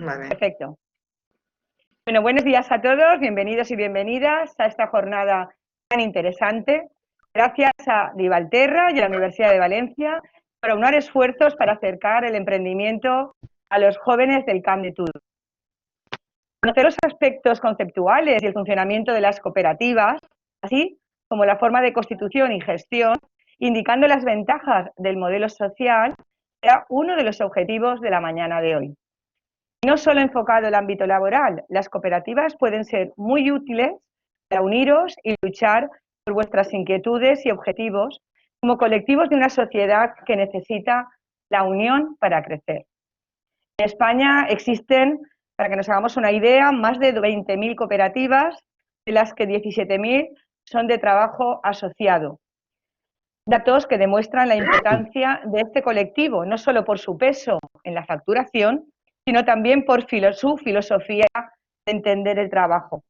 Vale. Perfecto. Bueno, buenos días a todos, bienvenidos y bienvenidas a esta jornada tan interesante. Gracias a Divalterra y a la Universidad de Valencia por aunar esfuerzos para acercar el emprendimiento a los jóvenes del Camp de Tudo. Conocer los aspectos conceptuales y el funcionamiento de las cooperativas, así como la forma de constitución y gestión, indicando las ventajas del modelo social, será uno de los objetivos de la mañana de hoy. No solo enfocado al ámbito laboral, las cooperativas pueden ser muy útiles para uniros y luchar por vuestras inquietudes y objetivos como colectivos de una sociedad que necesita la unión para crecer. En España existen, para que nos hagamos una idea, más de 20.000 cooperativas, de las que 17.000 son de trabajo asociado. Datos que demuestran la importancia de este colectivo, no solo por su peso en la facturación, sino también por su filosofía de entender el trabajo.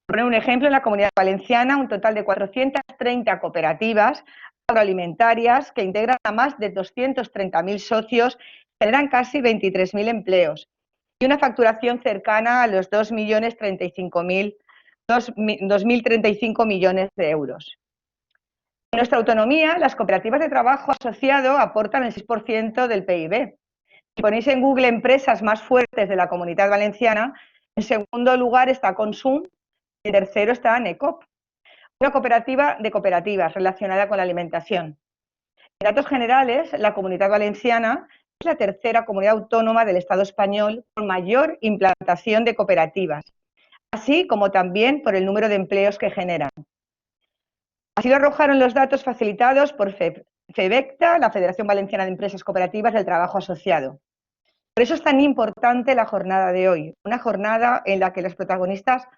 Por poner un ejemplo, en la Comunidad Valenciana, un total de 430 cooperativas agroalimentarias que integran a más de 230.000 socios, generan casi 23.000 empleos y una facturación cercana a los 2.035 millones de euros. En nuestra autonomía, las cooperativas de trabajo asociado aportan el 6% del PIB. Si ponéis en Google empresas más fuertes de la Comunidad Valenciana, en segundo lugar está Consum y en tercero está NECOP, una cooperativa de cooperativas relacionada con la alimentación. En datos generales, la Comunidad Valenciana es la tercera comunidad autónoma del Estado español con mayor implantación de cooperativas, así como también por el número de empleos que generan. Así lo arrojaron los datos facilitados por FEVECTA, la Federación Valenciana de Empresas Cooperativas del Trabajo Asociado. Por eso es tan importante la jornada de hoy, una jornada en la que los protagonistas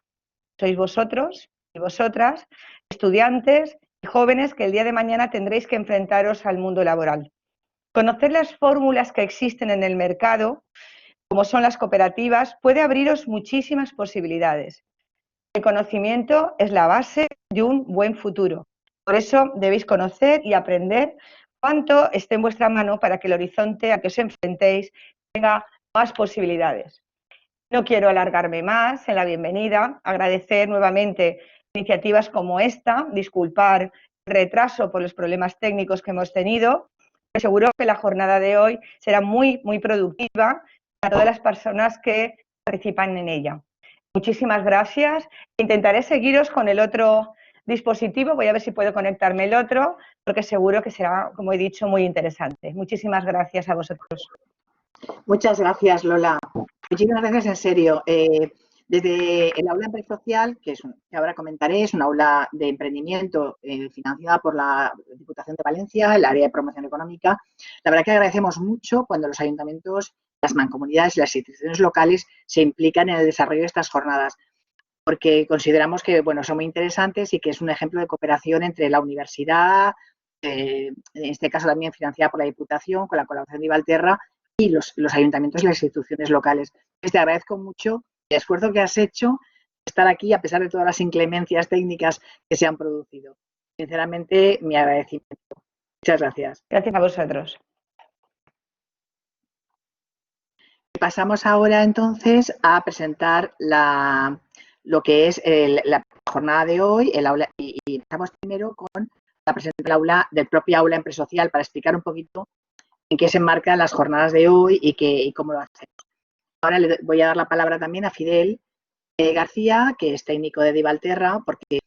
sois vosotros y vosotras, estudiantes y jóvenes que el día de mañana tendréis que enfrentaros al mundo laboral. Conocer las fórmulas que existen en el mercado, como son las cooperativas, puede abriros muchísimas posibilidades. El conocimiento es la base de un buen futuro. Por eso debéis conocer y aprender cuánto esté en vuestra mano para que el horizonte a que os enfrentéis tenga más posibilidades. No quiero alargarme más en la bienvenida, agradecer nuevamente iniciativas como esta, disculpar el retraso por los problemas técnicos que hemos tenido, pero seguro que la jornada de hoy será muy productiva para todas las personas que participan en ella. Muchísimas gracias. Intentaré seguiros con el otro dispositivo, voy a ver si puedo conectarme el otro, porque seguro que será, como he dicho, muy interesante. Muchísimas gracias a vosotros. Muchas gracias, Lola. Muchísimas gracias, en serio. Desde el aula empresocial, que ahora comentaré, es un aula de emprendimiento financiada por la Diputación de Valencia, el área de promoción económica. La verdad que agradecemos mucho cuando los ayuntamientos, las mancomunidades y las instituciones locales se implican en el desarrollo de estas jornadas, porque consideramos que son muy interesantes y que es un ejemplo de cooperación entre la universidad, en este caso también financiada por la Diputación, con la colaboración de Divalterra, y los ayuntamientos y las instituciones locales. Te agradezco mucho el esfuerzo que has hecho de estar aquí a pesar de todas las inclemencias técnicas que se han producido. Sinceramente, mi agradecimiento. Muchas gracias. Gracias a vosotros. Pasamos ahora entonces a presentar lo que es la jornada de hoy, el aula, y empezamos primero con la presentación del propio aula empresocial para explicar un poquito en qué se enmarcan las jornadas de hoy y cómo lo hacemos. Ahora le voy a dar la palabra también a Fidel García, que es técnico de Divalterra, porque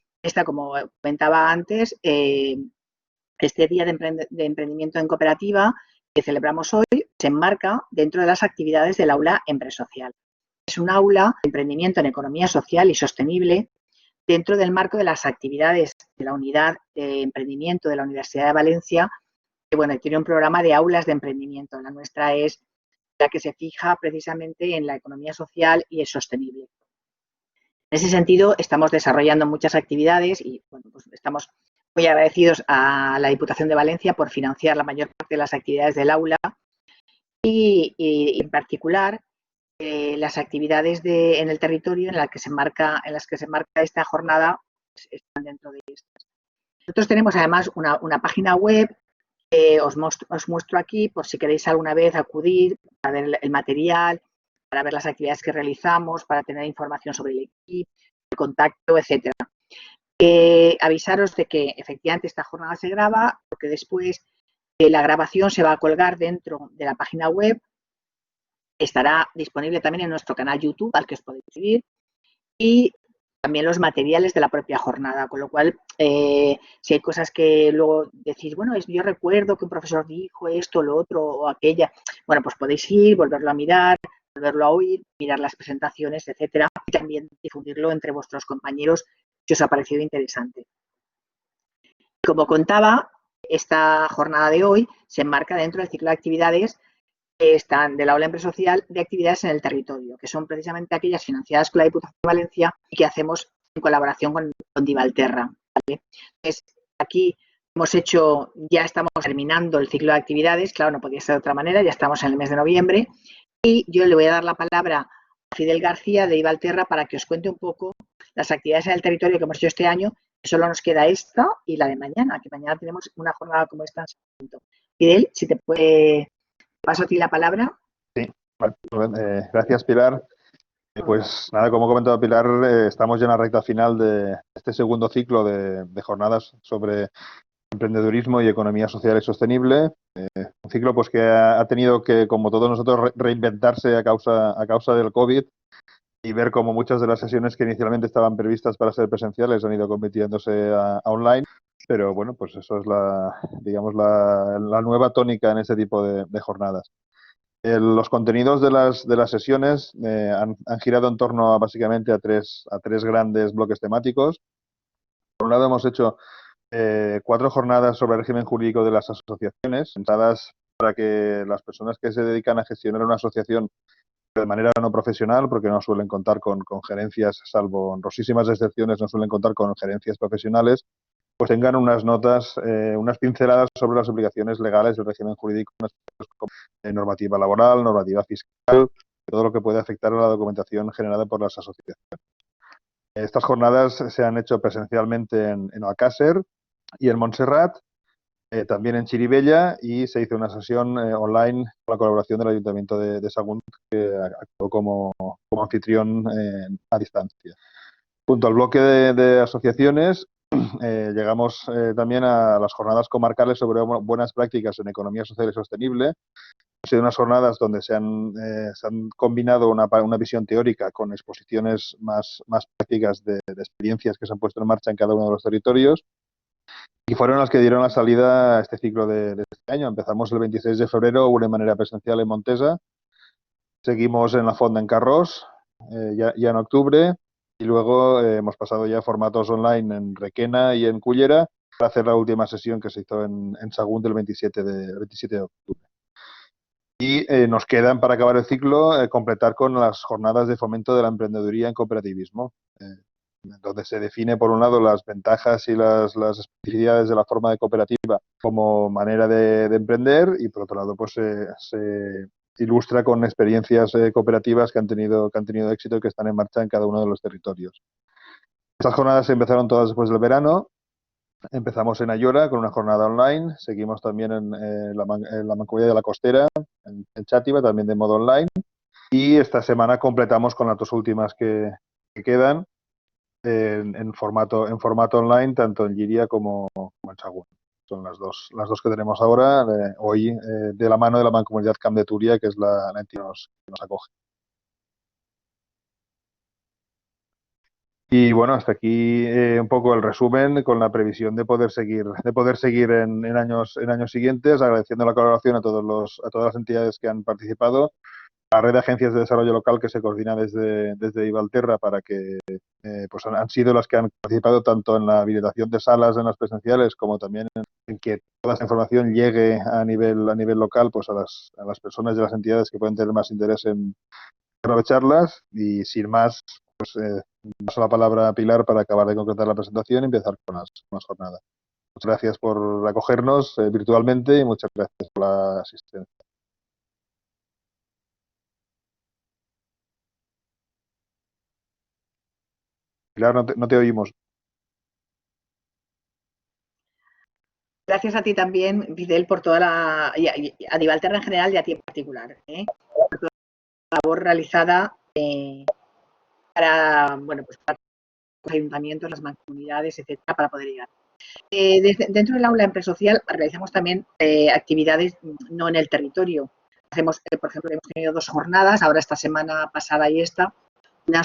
como comentaba antes, este día de emprendimiento en cooperativa que celebramos hoy se enmarca dentro de las actividades del aula empresocial. Es un aula de emprendimiento en economía social y sostenible dentro del marco de las actividades de la unidad de emprendimiento de la Universidad de Valencia, que tiene un programa de aulas de emprendimiento. La nuestra es la que se fija precisamente en la economía social y es sostenible. En ese sentido, estamos desarrollando muchas actividades y estamos muy agradecidos a la Diputación de Valencia por financiar la mayor parte de las actividades del aula y en particular las actividades en el territorio en las que se marca esta jornada están dentro de estas. Nosotros tenemos además una página web que os muestro aquí por si queréis alguna vez acudir a ver el material para ver las actividades que realizamos, para tener información sobre el equipo, el contacto, etcétera. Avisaros de que efectivamente esta jornada se graba, porque después la grabación se va a colgar dentro de la página web, estará disponible también en nuestro canal YouTube, al que os podéis seguir, y también los materiales de la propia jornada, con lo cual, si hay cosas que luego decís, bueno, yo recuerdo que un profesor dijo esto, lo otro o aquella, bueno, pues podéis ir, volverlo a mirar, volverlo a oír, mirar las presentaciones, etcétera, y también difundirlo entre vuestros compañeros si os ha parecido interesante. Como contaba, esta jornada de hoy se enmarca dentro del ciclo de actividades que están de la aula empresarial de actividades en el territorio, que son precisamente aquellas financiadas con la Diputación de Valencia y que hacemos en colaboración con Divalterra. ¿Vale? Entonces, aquí ya estamos terminando el ciclo de actividades, claro, no podía ser de otra manera, ya estamos en el mes de noviembre, y yo le voy a dar la palabra a Fidel García de Divalterra para que os cuente un poco las actividades en el territorio que hemos hecho este año. Solo nos queda esta y la de mañana, que mañana tenemos una jornada como esta en San Jacinto. Fidel, si te paso a ti la palabra. Sí, gracias, Pilar. Pues nada, como ha comentado Pilar, estamos ya en la recta final de este segundo ciclo de jornadas sobre emprendedurismo y economía social y sostenible. Un ciclo pues que ha tenido que, como todos nosotros, reinventarse a causa del COVID y ver cómo muchas de las sesiones que inicialmente estaban previstas para ser presenciales han ido convirtiéndose a online. Pero bueno, pues eso es digamos, la nueva tónica en este tipo de jornadas. Los contenidos de las sesiones han girado en torno básicamente a tres grandes bloques temáticos. Por un lado, hemos hecho 4 jornadas sobre el régimen jurídico de las asociaciones, pensadas para que las personas que se dedican a gestionar una asociación de manera no profesional, porque no suelen contar con gerencias, salvo honrosísimas excepciones, no suelen contar con gerencias profesionales, pues tengan unas notas, unas pinceladas sobre las obligaciones legales del régimen jurídico, como normativa laboral, normativa fiscal, todo lo que puede afectar a la documentación generada por las asociaciones. Estas jornadas se han hecho presencialmente en Alcácer y en Montserrat, también en Chirivella, y se hizo una sesión online con la colaboración del Ayuntamiento de Sagunt, que actuó como anfitrión a distancia. Junto al bloque de asociaciones, llegamos también a las jornadas comarcales sobre buenas prácticas en economía social y sostenible. Han sido unas jornadas donde se han combinado una visión teórica con exposiciones más prácticas de experiencias que se han puesto en marcha en cada uno de los territorios, y fueron las que dieron la salida a este ciclo de este año. Empezamos el 26 de febrero, una de manera presencial en Montesa, seguimos en la Fonda en Carrós, ya en octubre, y luego hemos pasado ya a formatos online en Requena y en Cullera para hacer la última sesión que se hizo en Sagunt el 27 de octubre. Y nos quedan, para acabar el ciclo, completar con las jornadas de fomento de la emprendeduría en cooperativismo, donde se define, por un lado, las ventajas y las especificidades de la forma de cooperativa como manera de emprender, y por otro lado, pues se ilustra con experiencias cooperativas que han tenido éxito y que están en marcha en cada uno de los territorios. Estas jornadas se empezaron todas después del verano. Empezamos en Ayora con una jornada online, seguimos también en la Mancomunidad de la Costera, en Xàtiva, también de modo online, y esta semana completamos con las 2 últimas que quedan en formato online, tanto en Llíria como en Sagunt. Son las dos que tenemos ahora, hoy de la mano de la Mancomunidad Camp de Túria, que es la entidad que nos acoge. Y bueno, hasta aquí un poco el resumen, con la previsión de poder seguir en años siguientes, agradeciendo la colaboración a todas las entidades que han participado, a la red de agencias de desarrollo local que se coordina desde Divalterra, para que pues han sido las que han participado tanto en la habilitación de salas en las presenciales, como también en que toda esta información llegue a nivel local, pues a las personas de las entidades que pueden tener más interés en aprovecharlas. Y sin más, pues paso la palabra a Pilar para acabar de concretar la presentación y empezar con las jornadas. Muchas gracias por acogernos virtualmente y muchas gracias por la asistencia. Pilar, no te oímos. Gracias a ti también, Fidel, por toda a Divalterra en general y a ti en particular, labor realizada para, bueno, pues para los ayuntamientos, las mancomunidades, etcétera, para poder llegar. Dentro del aula empresocial realizamos también actividades no en el territorio. Hacemos, por ejemplo, hemos tenido 2 jornadas, ahora esta semana pasada y esta, una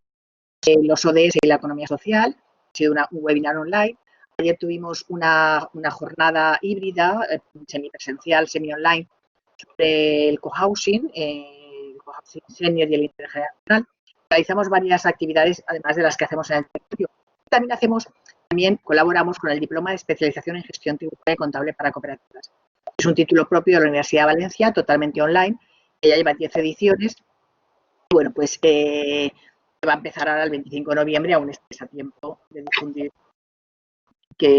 los ODS y la economía social, ha sido un webinar online. Ayer tuvimos una jornada híbrida, semipresencial, semi-online, sobre el cohousing, el cohousing senior y el interés generacional. Realizamos varias actividades, además de las que hacemos en el territorio. También colaboramos con el Diploma de Especialización en Gestión Tributaria y Contable para Cooperativas. Es un título propio de la Universidad de Valencia, totalmente online, que ya lleva 10 ediciones. Y bueno, pues va a empezar ahora el 25 de noviembre, aún estáis a tiempo de difundir, que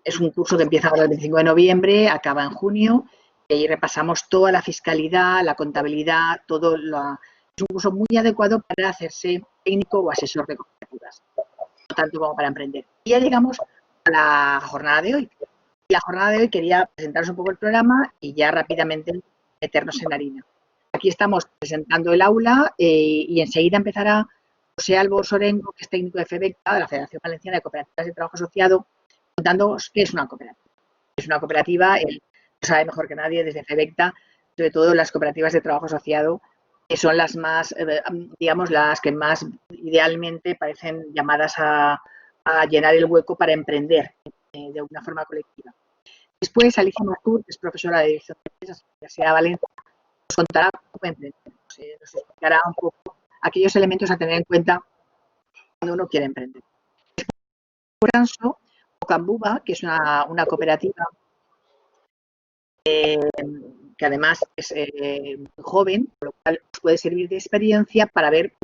es un curso que empieza ahora el 25 de noviembre, acaba en junio, y ahí repasamos toda la fiscalidad, la contabilidad, todo. Es un curso muy adecuado para hacerse técnico o asesor de cooperativas, no tanto como para emprender. Y ya llegamos a la jornada de hoy. Y la jornada de hoy quería presentaros un poco el programa y ya rápidamente meternos en harina. Aquí estamos presentando el aula y enseguida empezará José Álvaro Sorengo, que es técnico de FEBECTA, de la Federación Valenciana de Cooperativas de Trabajo Asociado, contándoos qué es una cooperativa. Es una cooperativa, él lo sabe mejor que nadie desde FEBECTA, sobre todo las cooperativas de trabajo asociado, que son las más, digamos, las que más idealmente parecen llamadas a llenar el hueco para emprender de una forma colectiva. Después, Alicia Martur, que es profesora de Dirección de Empresas de la Universidad de Valencia, nos contará cómo emprender, nos explicará un poco aquellos elementos a tener en cuenta cuando uno quiere emprender. Después, Ocambuba, que es una cooperativa que además es muy joven, por lo cual os puede servir de experiencia para ver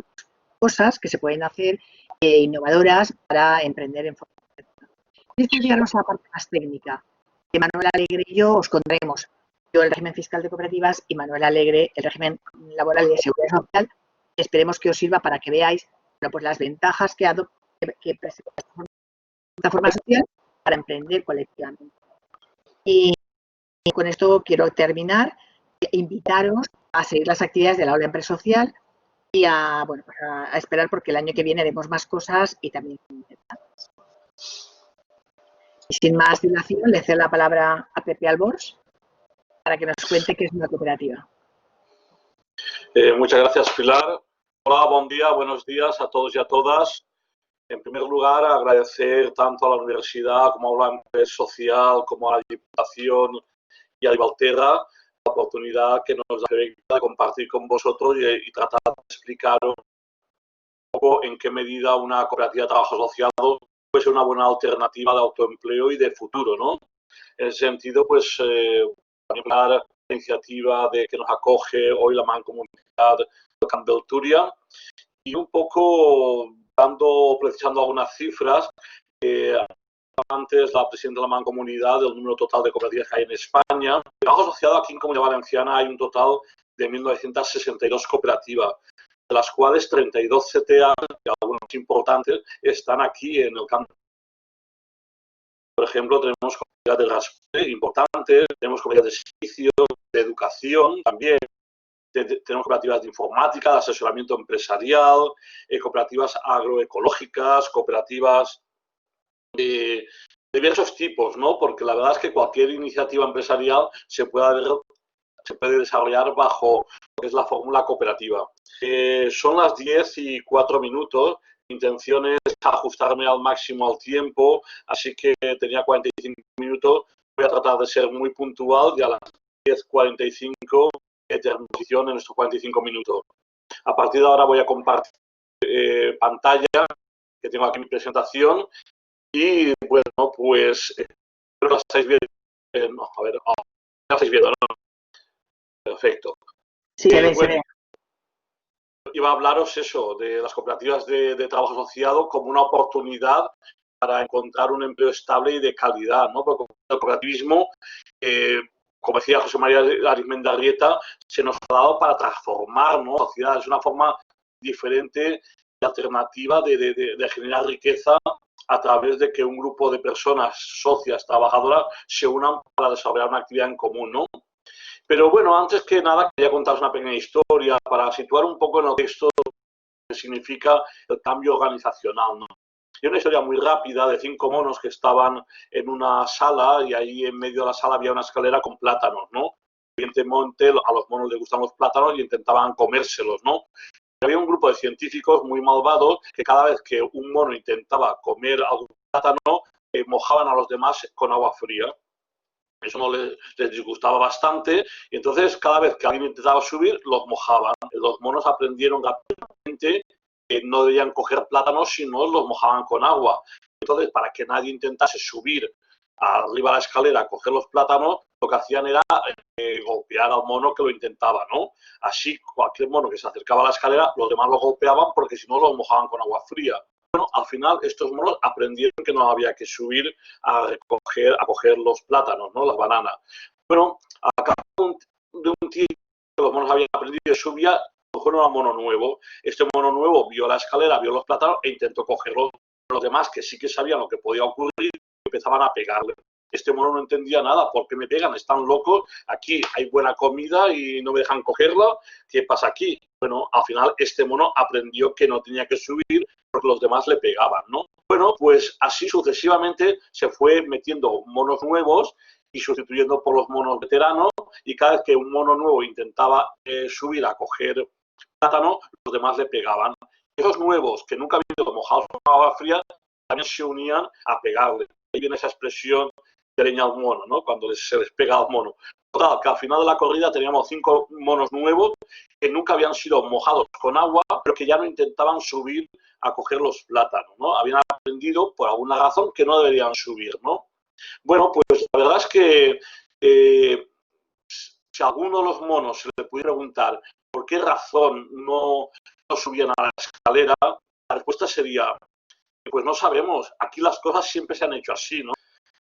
cosas que se pueden hacer innovadoras para emprender en forma cooperativa. Y después llegarnos a la parte más técnica, que Manuel Alegre y yo os contaremos. Yo el régimen fiscal de cooperativas y Manuel Alegre el régimen laboral y de seguridad social. Esperemos que os sirva para que veáis, bueno, pues las ventajas que presenta esta forma social para emprender colectivamente. Y con esto quiero terminar e invitaros a seguir las actividades del aula empresocial y bueno, pues a esperar porque el año que viene haremos más cosas y también. Y sin más dilación, le cedo la palabra a Pepe Albors para que nos cuente qué es una cooperativa. Muchas gracias, Pilar. Hola, buen día, buenos días a todos y a todas. En primer lugar, agradecer tanto a la universidad como a la empresa social, como a la Diputación y a Ivalterra la oportunidad que nos da de compartir con vosotros y tratar de explicaros un poco en qué medida una cooperativa de trabajo asociado puede ser una buena alternativa de autoempleo y de futuro, ¿no? En ese sentido, pues, la iniciativa de que nos acoge hoy la Mancomunidad de Campbell Turia y un poco precisando algunas cifras. Antes la presidenta de la Mancomunidad del número total de cooperativas que hay en España. El trabajo asociado aquí en Comunidad Valenciana hay un total de 1.962 cooperativas, de las cuales 32 CTA, y algunas importantes, están aquí en el campo. Por ejemplo, tenemos cooperativas de transporte importantes, tenemos cooperativas de servicios, de educación también, tenemos cooperativas de informática, de asesoramiento empresarial, cooperativas agroecológicas, cooperativas de diversos tipos, ¿no? Porque la verdad es que cualquier iniciativa empresarial se puede desarrollar bajo lo que es la fórmula cooperativa. Son las 10:04. Mi intención es ajustarme al máximo al tiempo, así que tenía 45 minutos. Voy a tratar de ser muy puntual y a las 10:45 terminación en nuestros 45 minutos. A partir de ahora voy a compartir pantalla, que tengo aquí mi presentación. Y bueno, pues lo estáis viendo. No, a ver, lo estáis viendo, ¿no? Perfecto. Sí, bueno, iba a hablaros eso, de las cooperativas de trabajo asociado como una oportunidad para encontrar un empleo estable y de calidad, ¿no? Porque el cooperativismo, como decía José María Arizmendarrieta, se nos ha dado para transformar, ¿no? La sociedad es una forma diferente y alternativa de generar riqueza a través de que un grupo de personas socias, trabajadoras, se unan para desarrollar una actividad en común, ¿no? Pero bueno, antes que nada quería contaros una pequeña historia para situar un poco en el texto que significa el cambio organizacional, ¿no? Y una historia muy rápida de 5 monos que estaban en una sala y ahí en medio de la sala había una escalera con plátanos, ¿no? Evidentemente a los monos les gustan los plátanos y intentaban comérselos, ¿no? Había un grupo de científicos muy malvados que cada vez que un mono intentaba comer algún plátano, mojaban a los demás con agua fría. Eso no les disgustaba bastante y entonces cada vez que alguien intentaba subir, los mojaban. Los monos aprendieron rápidamente que no debían coger plátanos si no los mojaban con agua. Entonces, para que nadie intentase subir arriba a la escalera a coger los plátanos, lo que hacían era golpear al mono que lo intentaba, ¿no? Así, cualquier mono que se acercaba a la escalera, los demás lo golpeaban porque si no los mojaban con agua fría. Bueno, al final estos monos aprendieron que no había que subir a coger los plátanos, ¿no? Las bananas. Bueno, a cabo de un tiempo que los monos habían aprendido y subía, cogieron a un mono nuevo. Este mono nuevo vio la escalera, vio los plátanos e intentó cogerlos. Los demás, que sí que sabían lo que podía ocurrir, empezaban a pegarle. Este mono no entendía nada. ¿Por qué me pegan? Están locos. Aquí hay buena comida y no me dejan cogerla. ¿Qué pasa aquí? Bueno, al final este mono aprendió que no tenía que subir porque los demás le pegaban, ¿no? Bueno, pues así sucesivamente se fue metiendo monos nuevos y sustituyendo por los monos veteranos, y cada vez que un mono nuevo intentaba subir a coger plátano, los demás le pegaban. Esos nuevos que nunca habían sido mojados con agua fría también se unían a pegarle. Ahí viene esa expresión de leña al mono, ¿no? Cuando se les pega al mono. Total, que al final de la corrida teníamos 5 monos nuevos que nunca habían sido mojados con agua, pero que ya no intentaban subir a coger los plátanos, ¿no? Habían aprendido por alguna razón que no deberían subir, ¿no? Bueno, pues la verdad es que si a alguno de los monos se le pudiera preguntar por qué razón no subían a la escalera, la respuesta sería, pues no sabemos, aquí las cosas siempre se han hecho así, ¿no?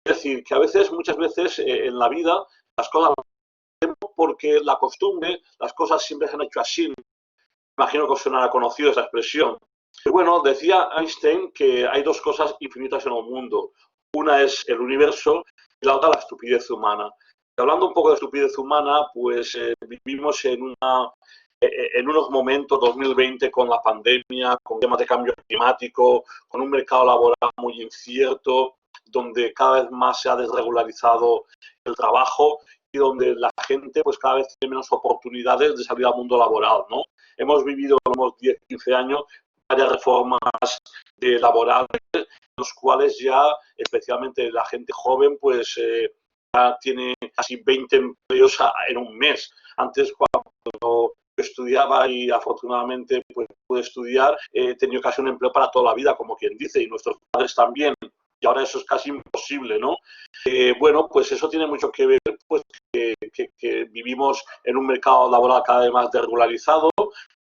Es decir, que a veces, muchas veces en la vida, las cosas porque la costumbre, las cosas siempre se han hecho así. Imagino que os sonará conocido esa expresión. Pero bueno, decía Einstein que hay 2 cosas infinitas en el mundo. Una es el universo y la otra la estupidez humana. Y hablando un poco de estupidez humana, pues vivimos en unos momentos, 2020, con la pandemia, con temas de cambio climático, con un mercado laboral muy incierto, donde cada vez más se ha desregularizado el trabajo y donde la gente pues cada vez tiene menos oportunidades de salir al mundo laboral, ¿no? Hemos vivido en los 10, 15 años varias reformas laborales, en los cuales ya, especialmente la gente joven, pues ya tiene casi 20 empleos en un mes. Antes, cuando estudiaba y afortunadamente pues pude estudiar, he tenido casi un empleo para toda la vida, como quien dice, y nuestros padres también. Y ahora eso es casi imposible, ¿no? Bueno, pues eso tiene mucho que ver, pues que vivimos en un mercado laboral cada vez más desregularizado,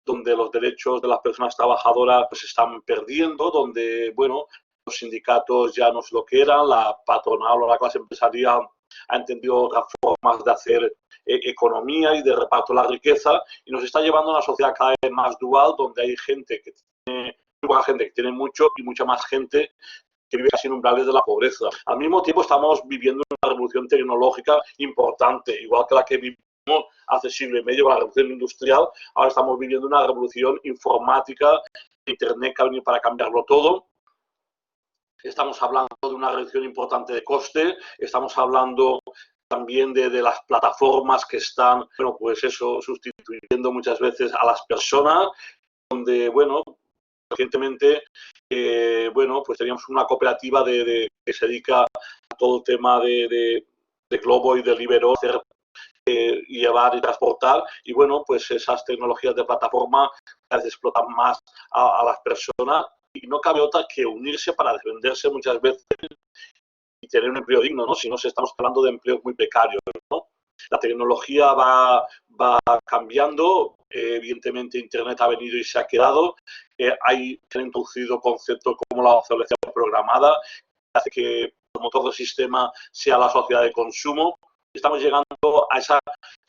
donde los derechos de las personas trabajadoras pues se están perdiendo, donde, bueno, los sindicatos ya no es lo que eran, la patronal o la clase empresarial ha entendido otras formas de hacer economía y de reparto de la riqueza, y nos está llevando a una sociedad cada vez más dual, donde hay gente que tiene, muy poca gente que tiene mucho y mucha más gente que vive casi en umbrales de la pobreza. Al mismo tiempo estamos viviendo una revolución tecnológica importante, igual que la que vivimos hace siglo y medio con la revolución industrial. Ahora estamos viviendo una revolución informática, Internet que ha venido para cambiarlo todo. Estamos hablando de una reducción importante de coste, estamos hablando también de las plataformas que están, bueno, pues eso, sustituyendo muchas veces a las personas, donde, bueno, recientemente, bueno, pues teníamos una cooperativa que se dedica a todo el tema de Glovo y de Deliveroo, llevar y transportar, y bueno, pues esas tecnologías de plataforma cada vez explotan más a las personas, y no cabe otra que unirse para defenderse muchas veces y tener un empleo digno, ¿no? Si no, estamos hablando de empleos muy precarios, ¿no? La tecnología va cambiando, evidentemente Internet ha venido y se ha quedado, se han introducido conceptos como la obsolescencia programada, que hace que el motor del sistema sea la sociedad de consumo. Estamos llegando a esa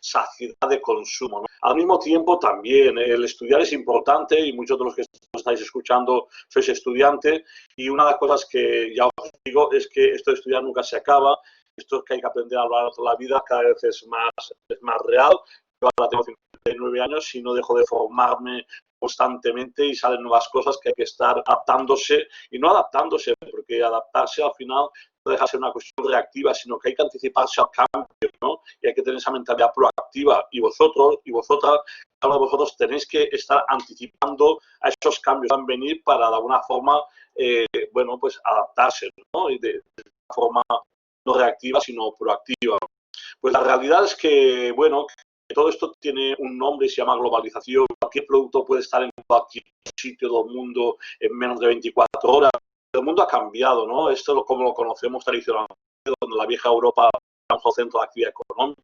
saciedad de consumo, ¿no? Al mismo tiempo también el estudiar es importante, y muchos de los que estáis escuchando sois estudiantes, y una de las cosas que ya os digo es que esto de estudiar nunca se acaba, esto que hay que aprender a hablar toda la vida cada vez es más real. Yo ahora tengo 59 años y no dejo de formarme constantemente y salen nuevas cosas que hay que estar adaptándose y no adaptándose, porque adaptarse al final no deja de ser una cuestión reactiva, sino que hay que anticiparse al cambio, ¿no? Y hay que tener esa mentalidad proactiva. Y vosotros y vosotras, cada uno de vosotros tenéis que estar anticipando a esos cambios que van a venir para de alguna forma, bueno, pues adaptarse, ¿no? Y de forma no reactiva, sino proactiva. Pues la realidad es que, bueno, que todo esto tiene un nombre y se llama globalización. Cualquier producto puede estar en cualquier sitio del mundo en menos de 24 horas. El mundo ha cambiado, ¿no? Esto es como lo conocemos tradicionalmente, donde la vieja Europa era un centro de actividad económica,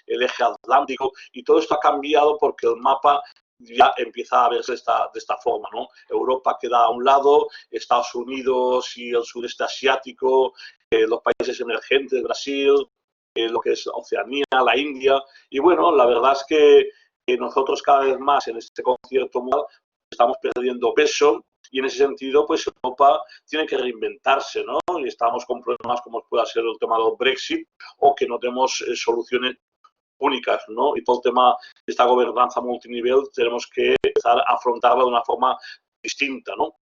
el eje atlántico, y todo esto ha cambiado porque el mapa ya empieza a verse de esta forma, ¿no? Europa queda a un lado, Estados Unidos y el sureste asiático, los países emergentes, Brasil, lo que es Oceanía, la India, y bueno, la verdad es que nosotros cada vez más en este concierto mundial estamos perdiendo peso y en ese sentido, pues Europa tiene que reinventarse, ¿no? Y estamos con problemas como pueda ser el tema del Brexit o que no tenemos soluciones únicas, ¿no? Y todo el tema de esta gobernanza multinivel tenemos que empezar a afrontarla de una forma distinta, ¿no?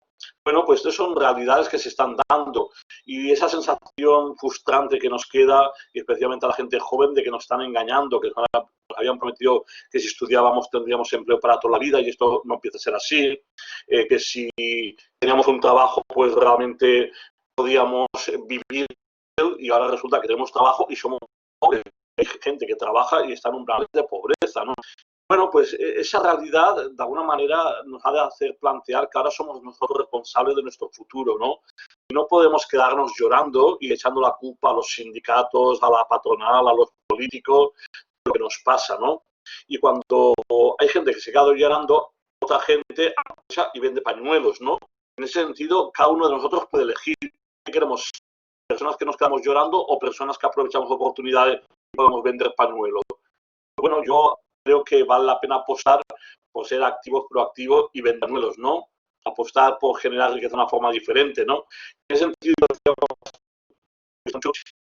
Bueno, pues estas son realidades que se están dando y esa sensación frustrante que nos queda, y especialmente a la gente joven, de que nos están engañando, que nos habían prometido que si estudiábamos tendríamos empleo para toda la vida y esto no empieza a ser así, que si teníamos un trabajo pues realmente podíamos vivir y ahora resulta que tenemos trabajo y somos pobres. Hay gente que trabaja y está en un plan de pobreza, ¿no? Bueno, pues esa realidad de alguna manera nos ha de hacer plantear que ahora somos nosotros responsables de nuestro futuro, ¿no? Y no podemos quedarnos llorando y echando la culpa a los sindicatos, a la patronal, a los políticos, de lo que nos pasa, ¿no? Y cuando hay gente que se queda llorando, otra gente aprovecha y vende pañuelos, ¿no? En ese sentido, cada uno de nosotros puede elegir qué queremos, personas que nos quedamos llorando o personas que aprovechamos oportunidades y podemos vender pañuelos. Bueno, yo creo que vale la pena apostar por ser activos, proactivos y venderlos, ¿no? Apostar por generar riqueza de una forma diferente, ¿no? En ese sentido,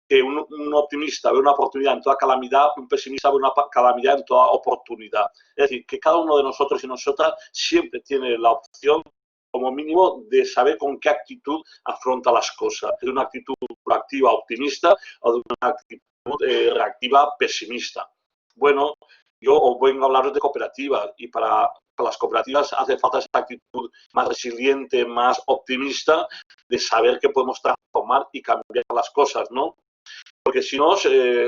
que un optimista ve una oportunidad en toda calamidad, un pesimista ve una calamidad en toda oportunidad. Es decir, que cada uno de nosotros y nosotras siempre tiene la opción, como mínimo, de saber con qué actitud afronta las cosas. ¿De una actitud proactiva, optimista o de una actitud reactiva, pesimista? Bueno, yo os vengo a hablaros de cooperativas y para las cooperativas hace falta esa actitud más resiliente, más optimista, de saber que podemos transformar y cambiar las cosas, ¿no? Porque si no,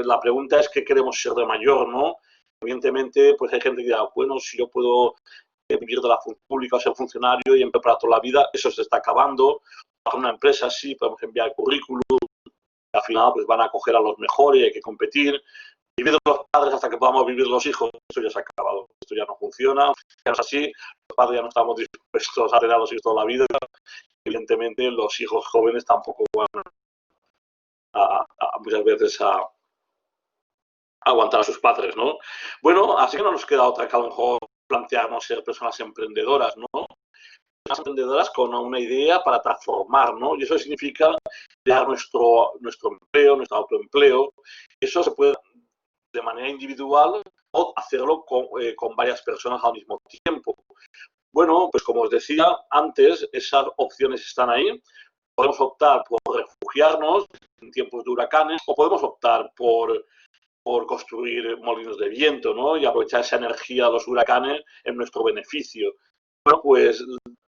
la pregunta es qué queremos ser de mayor, ¿no? Evidentemente, pues hay gente que dirá, bueno, si yo puedo vivir de la función pública o ser funcionario y empezar toda la vida, eso se está acabando. Para una empresa sí, podemos enviar currículum, y al final pues van a acoger a los mejores y hay que competir. Vivir los padres hasta que podamos vivir los hijos, esto ya se ha acabado, esto ya no funciona, ya no es así, los padres ya no estamos dispuestos a tener a los hijos toda la vida, evidentemente los hijos jóvenes tampoco van muchas veces a aguantar a sus padres, ¿no? Bueno, así que no nos queda otra que a lo mejor plantearnos ser personas emprendedoras, ¿no? Personas emprendedoras con una idea para transformar, ¿no? Y eso significa crear nuestro empleo, nuestro autoempleo. Eso se puede de manera individual o hacerlo con varias personas al mismo tiempo. Bueno, pues como os decía antes, esas opciones están ahí. Podemos optar por refugiarnos en tiempos de huracanes o podemos optar por construir molinos de viento, ¿no? Y aprovechar esa energía de los huracanes en nuestro beneficio. Bueno, pues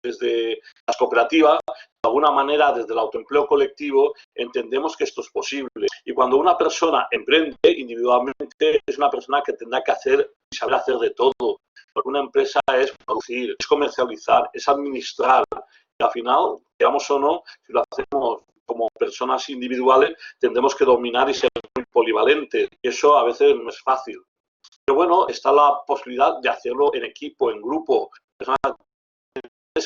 desde las cooperativas, de alguna manera, desde el autoempleo colectivo, entendemos que esto es posible. Y cuando una persona emprende individualmente, es una persona que tendrá que hacer y saber hacer de todo. Porque una empresa es producir, es comercializar, es administrar. Y al final, digamos o no, si lo hacemos como personas individuales, tendremos que dominar y ser muy polivalentes. Y eso a veces no es fácil. Pero bueno, está la posibilidad de hacerlo en equipo, en grupo, personas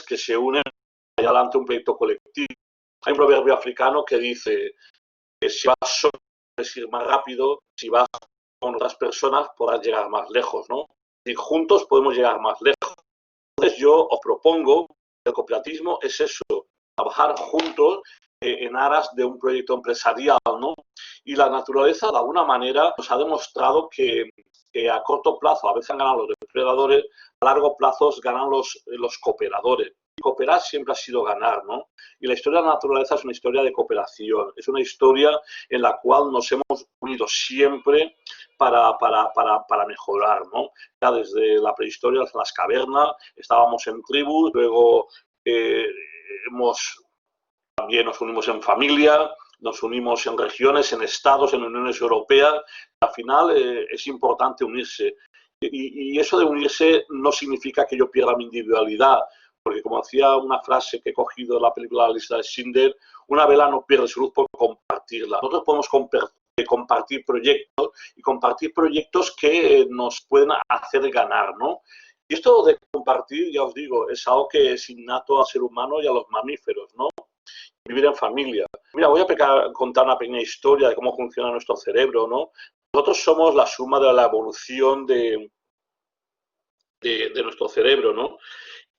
que se unen y adelante un proyecto colectivo. Hay un proverbio africano que dice que si vas solo puedes ir más rápido, si vas con otras personas podrás llegar más lejos, ¿no? Y juntos podemos llegar más lejos. Entonces yo os propongo que el cooperativismo es eso, trabajar juntos en aras de un proyecto empresarial, ¿no? Y la naturaleza, de alguna manera, nos ha demostrado que a corto plazo a veces han ganado los depredadores, a largo plazo ganan los cooperadores. Y cooperar siempre ha sido ganar, ¿no? Y la historia de la naturaleza es una historia de cooperación, es una historia en la cual nos hemos unido siempre para mejorar, ¿no? Ya desde la prehistoria, desde las cavernas, estábamos en tribus, luego también nos unimos en familia, nos unimos en regiones, en estados, en uniones europeas. Al final es importante unirse. Y eso de unirse no significa que yo pierda mi individualidad, porque como decía una frase que he cogido de la película La lista de Schindler, una vela no pierde su luz por compartirla. Nosotros podemos compartir proyectos y compartir proyectos que nos pueden hacer ganar, ¿no? Y esto de compartir, ya os digo, es algo que es innato al ser humano y a los mamíferos, ¿no? Vivir en familia. Mira, voy a contar una pequeña historia de cómo funciona nuestro cerebro, ¿no? Nosotros somos la suma de la evolución de nuestro cerebro, ¿no?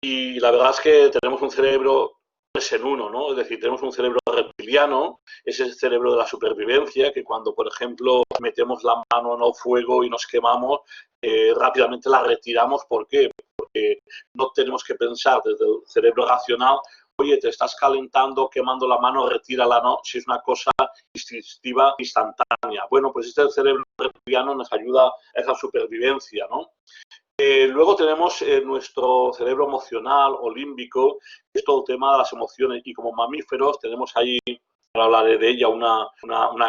Y la verdad es que tenemos un cerebro 3 en 1, ¿no? Es decir, tenemos un cerebro reptiliano, ese es el cerebro de la supervivencia, que cuando, por ejemplo, metemos la mano en el fuego y nos quemamos, rápidamente la retiramos. ¿Por qué? Porque no tenemos que pensar desde el cerebro racional, oye, te estás calentando, quemando la mano, retírala, ¿no? Si es una cosa instintiva, instantánea. Bueno, pues este cerebro reptiliano nos ayuda a esa supervivencia, ¿no? Luego tenemos nuestro cerebro emocional o límbico, que es todo el tema de las emociones. Y como mamíferos tenemos ahí, ahora hablaré de ella, una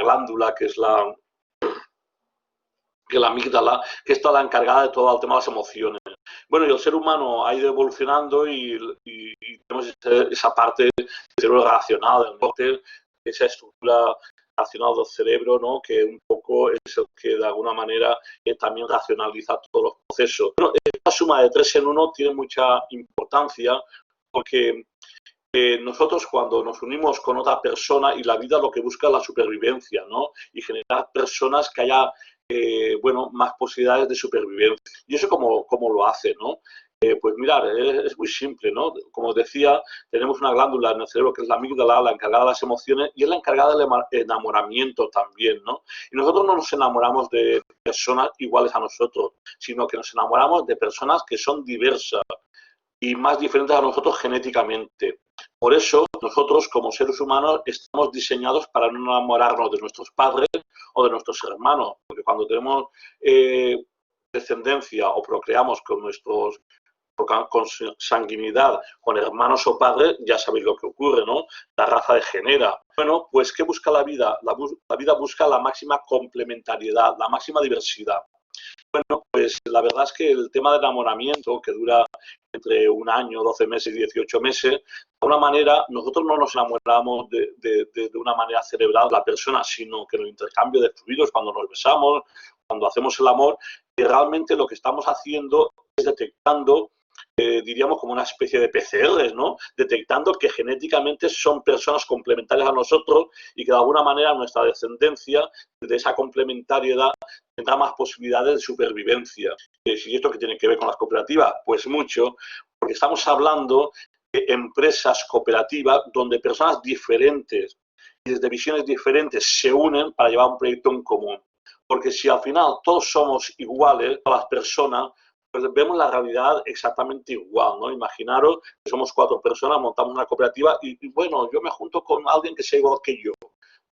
glándula que es la amígdala, que es toda la encargada de todo el tema de las emociones. Bueno, y el ser humano ha ido evolucionando y tenemos esa parte del cerebro racional, del córtex, esa estructura racional del cerebro, ¿no? Que un poco es el que de alguna manera también racionaliza todos los procesos. Bueno, esta suma de 3 en 1 tiene mucha importancia porque nosotros cuando nos unimos con otra persona, y la vida lo que busca es la supervivencia, ¿no? Y generar personas que haya más posibilidades de supervivencia. ¿Y eso cómo lo hace, no? Pues mirar, es muy simple, ¿no? Como os decía, tenemos una glándula en el cerebro que es la amígdala, la encargada de las emociones, y es la encargada del enamoramiento también, ¿no? Y nosotros no nos enamoramos de personas iguales a nosotros, sino que nos enamoramos de personas que son diversas y más diferentes a nosotros genéticamente. Por eso, nosotros como seres humanos estamos diseñados para no enamorarnos de nuestros padres o de nuestros hermanos, porque cuando tenemos descendencia o procreamos con sanguinidad, con hermanos o padres, ya sabéis lo que ocurre, ¿no? La raza degenera. Bueno, pues ¿qué busca la vida? La vida busca la máxima complementariedad, la máxima diversidad. Bueno, pues la verdad es que el tema de enamoramiento, que dura entre 1 año, 12 meses y 18 meses, de alguna manera nosotros no nos enamoramos de una manera cerebral de la persona, sino que en el intercambio de fluidos, cuando nos besamos, cuando hacemos el amor, que realmente lo que estamos haciendo es detectando, diríamos como una especie de PCRs, ¿no? Detectando que genéticamente son personas complementarias a nosotros y que de alguna manera nuestra descendencia de esa complementariedad tendrá más posibilidades de supervivencia. ¿Y esto qué tiene que ver con las cooperativas? Pues mucho, porque estamos hablando de empresas cooperativas donde personas diferentes y desde visiones diferentes se unen para llevar un proyecto en común. Porque si al final todos somos iguales, todas las personas, pues vemos la realidad exactamente igual, ¿no? Imaginaros que somos 4 personas, montamos una cooperativa y bueno, yo me junto con alguien que sea igual que yo.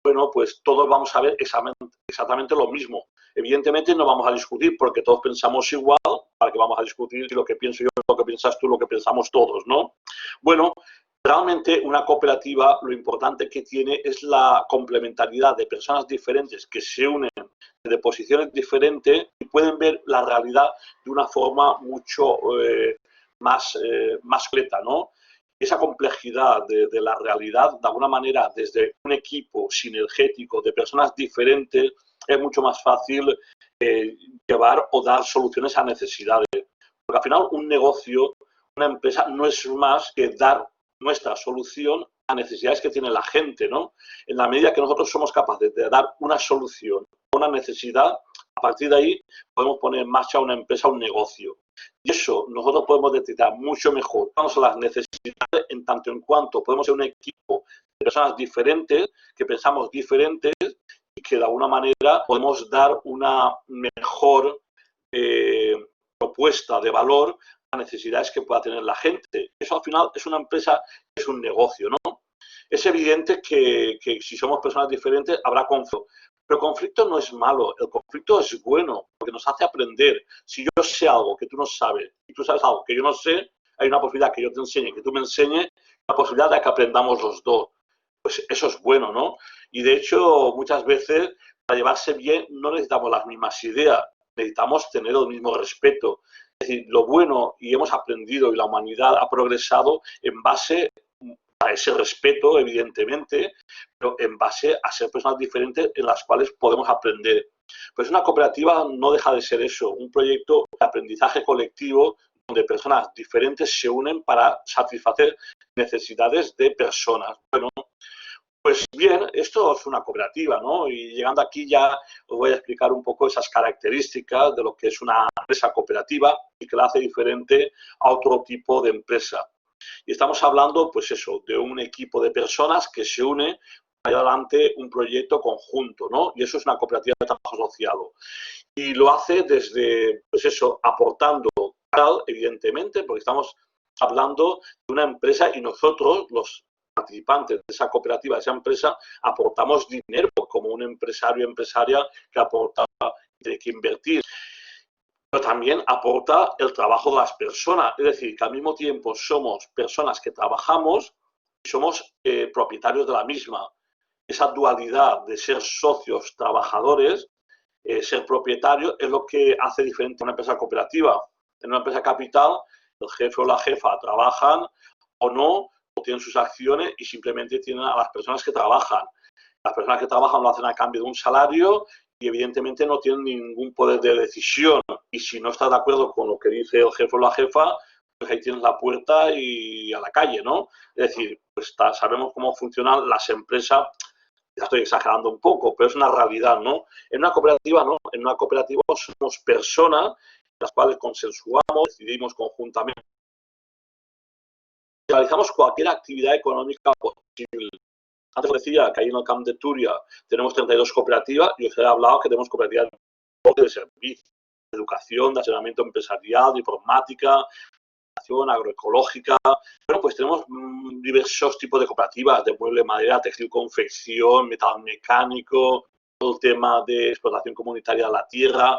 Bueno, pues todos vamos a ver exactamente lo mismo. Evidentemente no vamos a discutir porque todos pensamos igual, para que vamos a discutir si lo que pienso yo, lo que piensas tú, lo que pensamos todos, ¿no? Bueno, realmente una cooperativa lo importante que tiene es la complementariedad de personas diferentes que se unen de posiciones diferentes y pueden ver la realidad de una forma mucho más completa, ¿no? Esa complejidad de la realidad, de alguna manera, desde un equipo sinergético de personas diferentes, es mucho más fácil llevar o dar soluciones a necesidades. Porque al final un negocio, una empresa, no es más que dar nuestra solución a necesidades que tiene la gente, ¿no? En la medida que nosotros somos capaces de dar una solución a una necesidad, a partir de ahí podemos poner en marcha una empresa, un negocio. Y eso nosotros podemos detectar mucho mejor cuáles son las necesidades en tanto en cuanto podemos ser un equipo personas diferentes, que pensamos diferentes y que de alguna manera podemos dar una mejor propuesta de valor a necesidades que pueda tener la gente. Eso al final es una empresa, es un negocio, ¿no? Es evidente que si somos personas diferentes habrá conflicto, pero el conflicto no es malo, el conflicto es bueno porque nos hace aprender. Si yo sé algo que tú no sabes y tú sabes algo que yo no sé, hay una posibilidad que yo te enseñe, que tú me enseñes, la posibilidad de que aprendamos los dos. Pues eso es bueno, ¿no? Y de hecho, muchas veces, para llevarse bien, no necesitamos las mismas ideas, necesitamos tener el mismo respeto. Es decir, lo bueno, y hemos aprendido, y la humanidad ha progresado en base a ese respeto, evidentemente, pero en base a ser personas diferentes en las cuales podemos aprender. Pues una cooperativa no deja de ser eso, un proyecto de aprendizaje colectivo donde personas diferentes se unen para satisfacer necesidades de personas. Bueno, pues bien, esto es una cooperativa, ¿no? Y llegando aquí ya os voy a explicar un poco esas características de lo que es una empresa cooperativa y que la hace diferente a otro tipo de empresa. Y estamos hablando, pues eso, de un equipo de personas que se une para llevar adelante un proyecto conjunto, ¿no? Y eso es una cooperativa de trabajo asociado. Y lo hace desde, pues eso, aportando capital, evidentemente, porque estamos hablando de una empresa y nosotros, los participantes de esa cooperativa, de esa empresa, aportamos dinero como un empresario o empresaria que aporta y tiene que invertir. Pero también aporta el trabajo de las personas, es decir, que al mismo tiempo somos personas que trabajamos y somos propietarios de la misma. Esa dualidad de ser socios, trabajadores, ser propietario, es lo que hace diferente a una empresa cooperativa. En una empresa capital, el jefe o la jefa trabajan o no, o tienen sus acciones y simplemente tienen a las personas que trabajan. Las personas que trabajan lo hacen a cambio de un salario y evidentemente no tienen ningún poder de decisión. Y si no estás de acuerdo con lo que dice el jefe o la jefa, pues ahí tienes la puerta y a la calle, ¿no? Es decir, pues sabemos cómo funcionan las empresas. Ya estoy exagerando un poco, pero es una realidad, ¿no? En una cooperativa, ¿no? En una cooperativa somos personas las cuales consensuamos, decidimos conjuntamente. Realizamos cualquier actividad económica posible. Antes os decía que ahí en el Camp de Túria tenemos 32 cooperativas y os he hablado que tenemos cooperativas de servicio, de educación, de asesoramiento empresarial, de informática, agroecológica. Bueno, pues tenemos diversos tipos de cooperativas, de mueble, madera, textil, confección, metal mecánico, todo el tema de explotación comunitaria de la tierra,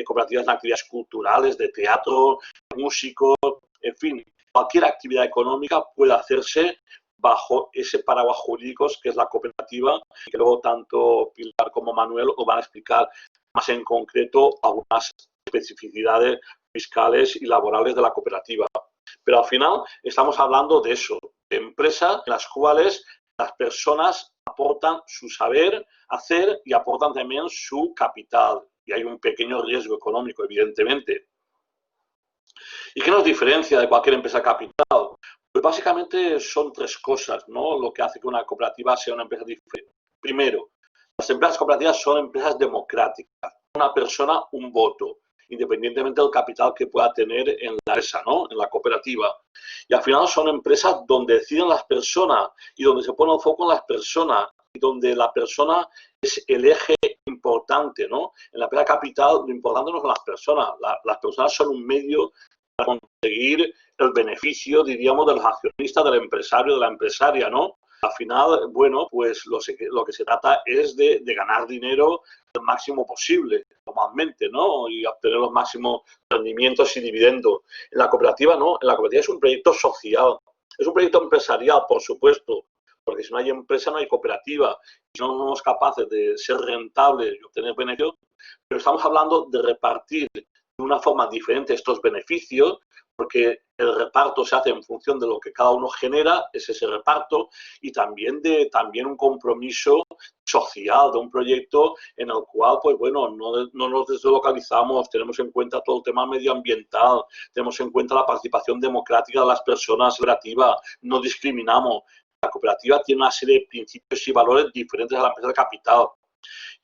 cooperativas de actividades culturales, de teatro, músicos, en fin, cualquier actividad económica puede hacerse bajo ese paraguas jurídico que es la cooperativa, que luego tanto Pilar como Manuel os van a explicar más en concreto algunas especificidades fiscales y laborales de la cooperativa. Pero al final estamos hablando de eso, de empresas en las cuales las personas aportan su saber hacer y aportan también su capital. Y hay un pequeño riesgo económico, evidentemente. ¿Y qué nos diferencia de cualquier empresa capital? Pues básicamente son tres cosas, ¿no? Lo que hace que una cooperativa sea una empresa diferente. Primero, las empresas cooperativas son empresas democráticas. Una persona, un voto, independientemente del capital que pueda tener en la empresa, ¿no? En la cooperativa. Y al final son empresas donde deciden las personas y donde se pone el foco en las personas y donde la persona es el eje importante, ¿no? En la empresa capital lo importante no son las personas. Las personas son un medio para conseguir el beneficio, diríamos, de los accionistas, del empresario, de la empresaria, ¿no? Al final, bueno, pues lo que se trata es de ganar dinero el máximo posible, normalmente, ¿no? Y obtener los máximos rendimientos y dividendos. En la cooperativa, no. En la cooperativa es un proyecto social. Es un proyecto empresarial, por supuesto, porque si no hay empresa no hay cooperativa. Si no somos capaces de ser rentables y obtener beneficios, pero estamos hablando de repartir de una forma diferente estos beneficios, porque el reparto se hace en función de lo que cada uno genera, es ese reparto, y también de un compromiso social, de un proyecto en el cual, pues bueno, no nos deslocalizamos, tenemos en cuenta todo el tema medioambiental, tenemos en cuenta la participación democrática de las personas cooperativas, no discriminamos. La cooperativa tiene una serie de principios y valores diferentes a la empresa de capital.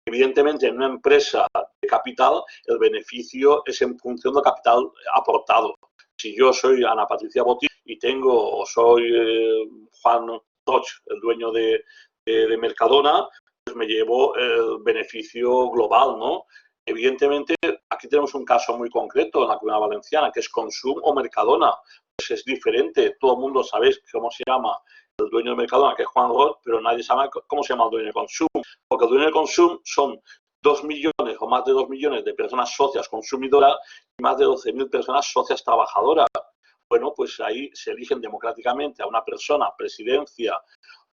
Evidentemente, en una empresa de capital, el beneficio es en función del capital aportado. Si yo soy Ana Patricia Botín y soy Juan Roche, el dueño de Mercadona, pues me llevo el beneficio global, ¿no? Evidentemente, aquí tenemos un caso muy concreto en la Comunidad Valenciana, que es Consum o Mercadona. Pues es diferente, todo el mundo sabéis cómo se llama el dueño de Mercadona, que es Juan Roth, pero nadie sabe cómo se llama el dueño de Consum. Porque el dueño de Consum son 2 millones o más de 2 millones de personas socias consumidoras y más de 12.000 personas socias trabajadoras. Bueno, pues ahí se eligen democráticamente a una persona, presidencia,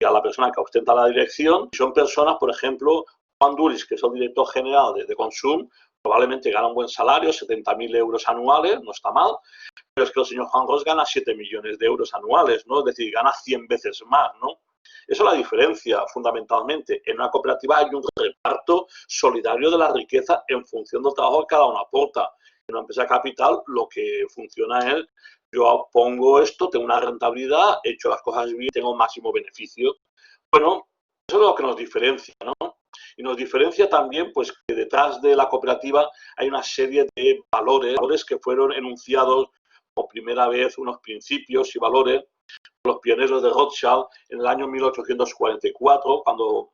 y a la persona que ostenta la dirección. Son personas, por ejemplo, Juan Duris, que es el director general de Consum, probablemente gana un buen salario, 70.000 euros anuales, no está mal, pero es que el señor Juan Ros gana 7 millones de euros anuales, ¿no? Es decir, gana 100 veces más, ¿no? Esa es la diferencia, fundamentalmente. En una cooperativa hay un reparto solidario de la riqueza en función del trabajo que cada uno aporta. En una empresa capital lo que funciona es, yo pongo esto, tengo una rentabilidad, he hecho las cosas bien, tengo un máximo beneficio. Bueno, eso es lo que nos diferencia, ¿no? Y nos diferencia también, pues, que detrás de la cooperativa hay una serie de valores que fueron enunciados por primera vez, unos principios y valores, los pioneros de Rothschild en el año 1844, cuando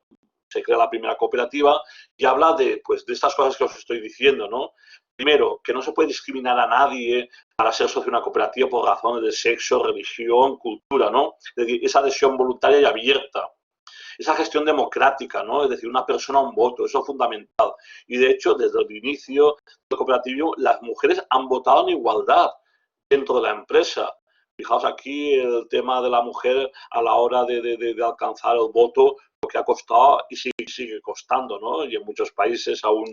se crea la primera cooperativa, y habla de, pues, de estas cosas que os estoy diciendo, ¿no? Primero, que no se puede discriminar a nadie para ser socio de una cooperativa por razones de sexo, religión, cultura, ¿no? Es decir, esa adhesión voluntaria y abierta. Esa gestión democrática, ¿no? Es decir, una persona, un voto, eso es fundamental. Y de hecho, desde el inicio del cooperativismo, las mujeres han votado en igualdad dentro de la empresa. Fijaos aquí el tema de la mujer a la hora de alcanzar el voto, lo que ha costado y sigue costando, ¿no? Y en muchos países aún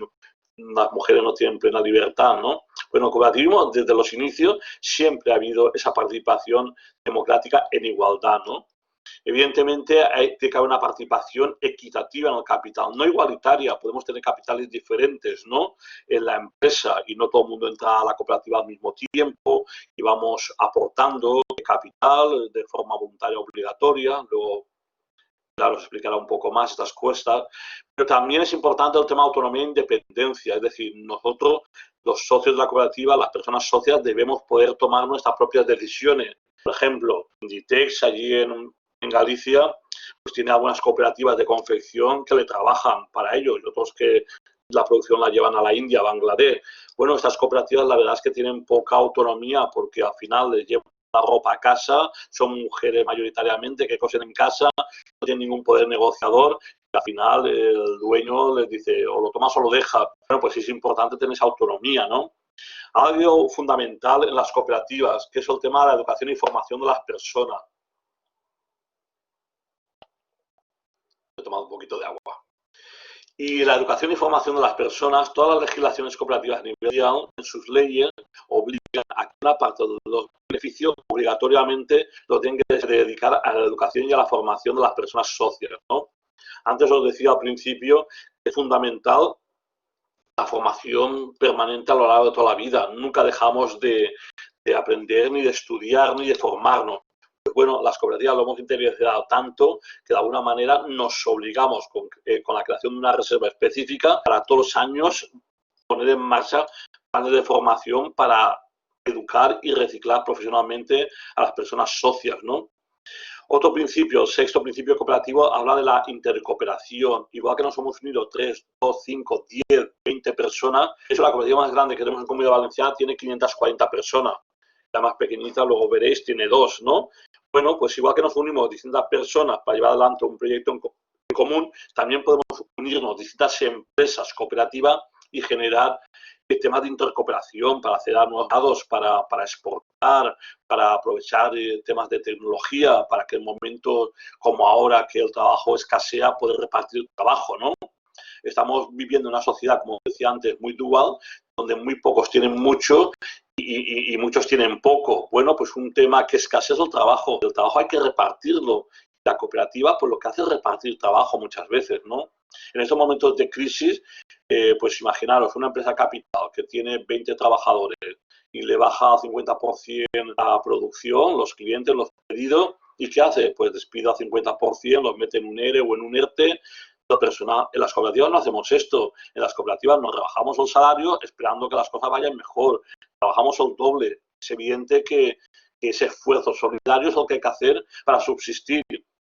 las mujeres no tienen plena libertad, ¿no? Bueno, el cooperativismo desde los inicios siempre ha habido esa participación democrática en igualdad, ¿no? Evidentemente, tiene que haber una participación equitativa en el capital, no igualitaria. Podemos tener capitales diferentes, ¿no? En la empresa y no todo el mundo entra a la cooperativa al mismo tiempo y vamos aportando capital de forma voluntaria obligatoria. Luego, claro, os explicará un poco más estas cuestas. Pero también es importante el tema de autonomía e independencia. Es decir, nosotros, los socios de la cooperativa, las personas socias, debemos poder tomar nuestras propias decisiones. Por ejemplo, Inditex, allí en Galicia, pues tiene algunas cooperativas de confección que le trabajan para ellos y otros que la producción la llevan a la India, a Bangladesh. Bueno, estas cooperativas la verdad es que tienen poca autonomía porque al final les llevan la ropa a casa, son mujeres mayoritariamente que cosen en casa, no tienen ningún poder negociador y al final el dueño les dice o lo tomas o lo dejas. Bueno, pues es importante tener esa autonomía, ¿no? Algo fundamental en las cooperativas, que es el tema de la educación y formación de las personas. He tomado un poquito de agua. Y la educación y formación de las personas, todas las legislaciones cooperativas a nivel mundial, en sus leyes, obligan a que una parte de los beneficios obligatoriamente lo tienen que dedicar a la educación y a la formación de las personas socias, ¿no? Antes os decía al principio que es fundamental la formación permanente a lo largo de toda la vida. Nunca dejamos de aprender, ni de estudiar, ni de formarnos. Pues bueno, las cooperativas lo hemos interiorizado tanto que de alguna manera nos obligamos con la creación de una reserva específica para todos los años poner en marcha planes de formación para educar y reciclar profesionalmente a las personas socias, ¿no? Otro principio, el sexto principio cooperativo, habla de la intercooperación. Igual que nos hemos unido 3, 2, 5, 10, 20 personas, eso la cooperativa más grande que tenemos en Comunidad Valenciana tiene 540 personas. La más pequeñita, luego veréis, tiene 2, ¿no? Bueno, pues igual que nos unimos distintas personas para llevar adelante un proyecto en común, también podemos unirnos distintas empresas cooperativas y generar temas de intercooperación para hacer nuevos dados, para exportar, para aprovechar temas de tecnología, para que en momentos como ahora que el trabajo escasea, poder repartir el trabajo, ¿no? Estamos viviendo en una sociedad, como decía antes, muy dual, donde muy pocos tienen mucho y muchos tienen poco. Bueno, pues un tema que escasea es el trabajo. El trabajo hay que repartirlo. La cooperativa, pues lo que hace es repartir trabajo muchas veces, ¿no? En estos momentos de crisis, pues imaginaros una empresa capital que tiene 20 trabajadores y le baja al 50% la producción, los clientes, los pedidos, ¿y qué hace? Pues despide al 50%, los mete en un ERE o en un ERTE. Personal. En las cooperativas no hacemos esto. En las cooperativas nos rebajamos el salario esperando que las cosas vayan mejor. Trabajamos el doble. Es evidente que ese esfuerzo solidario es lo que hay que hacer para subsistir.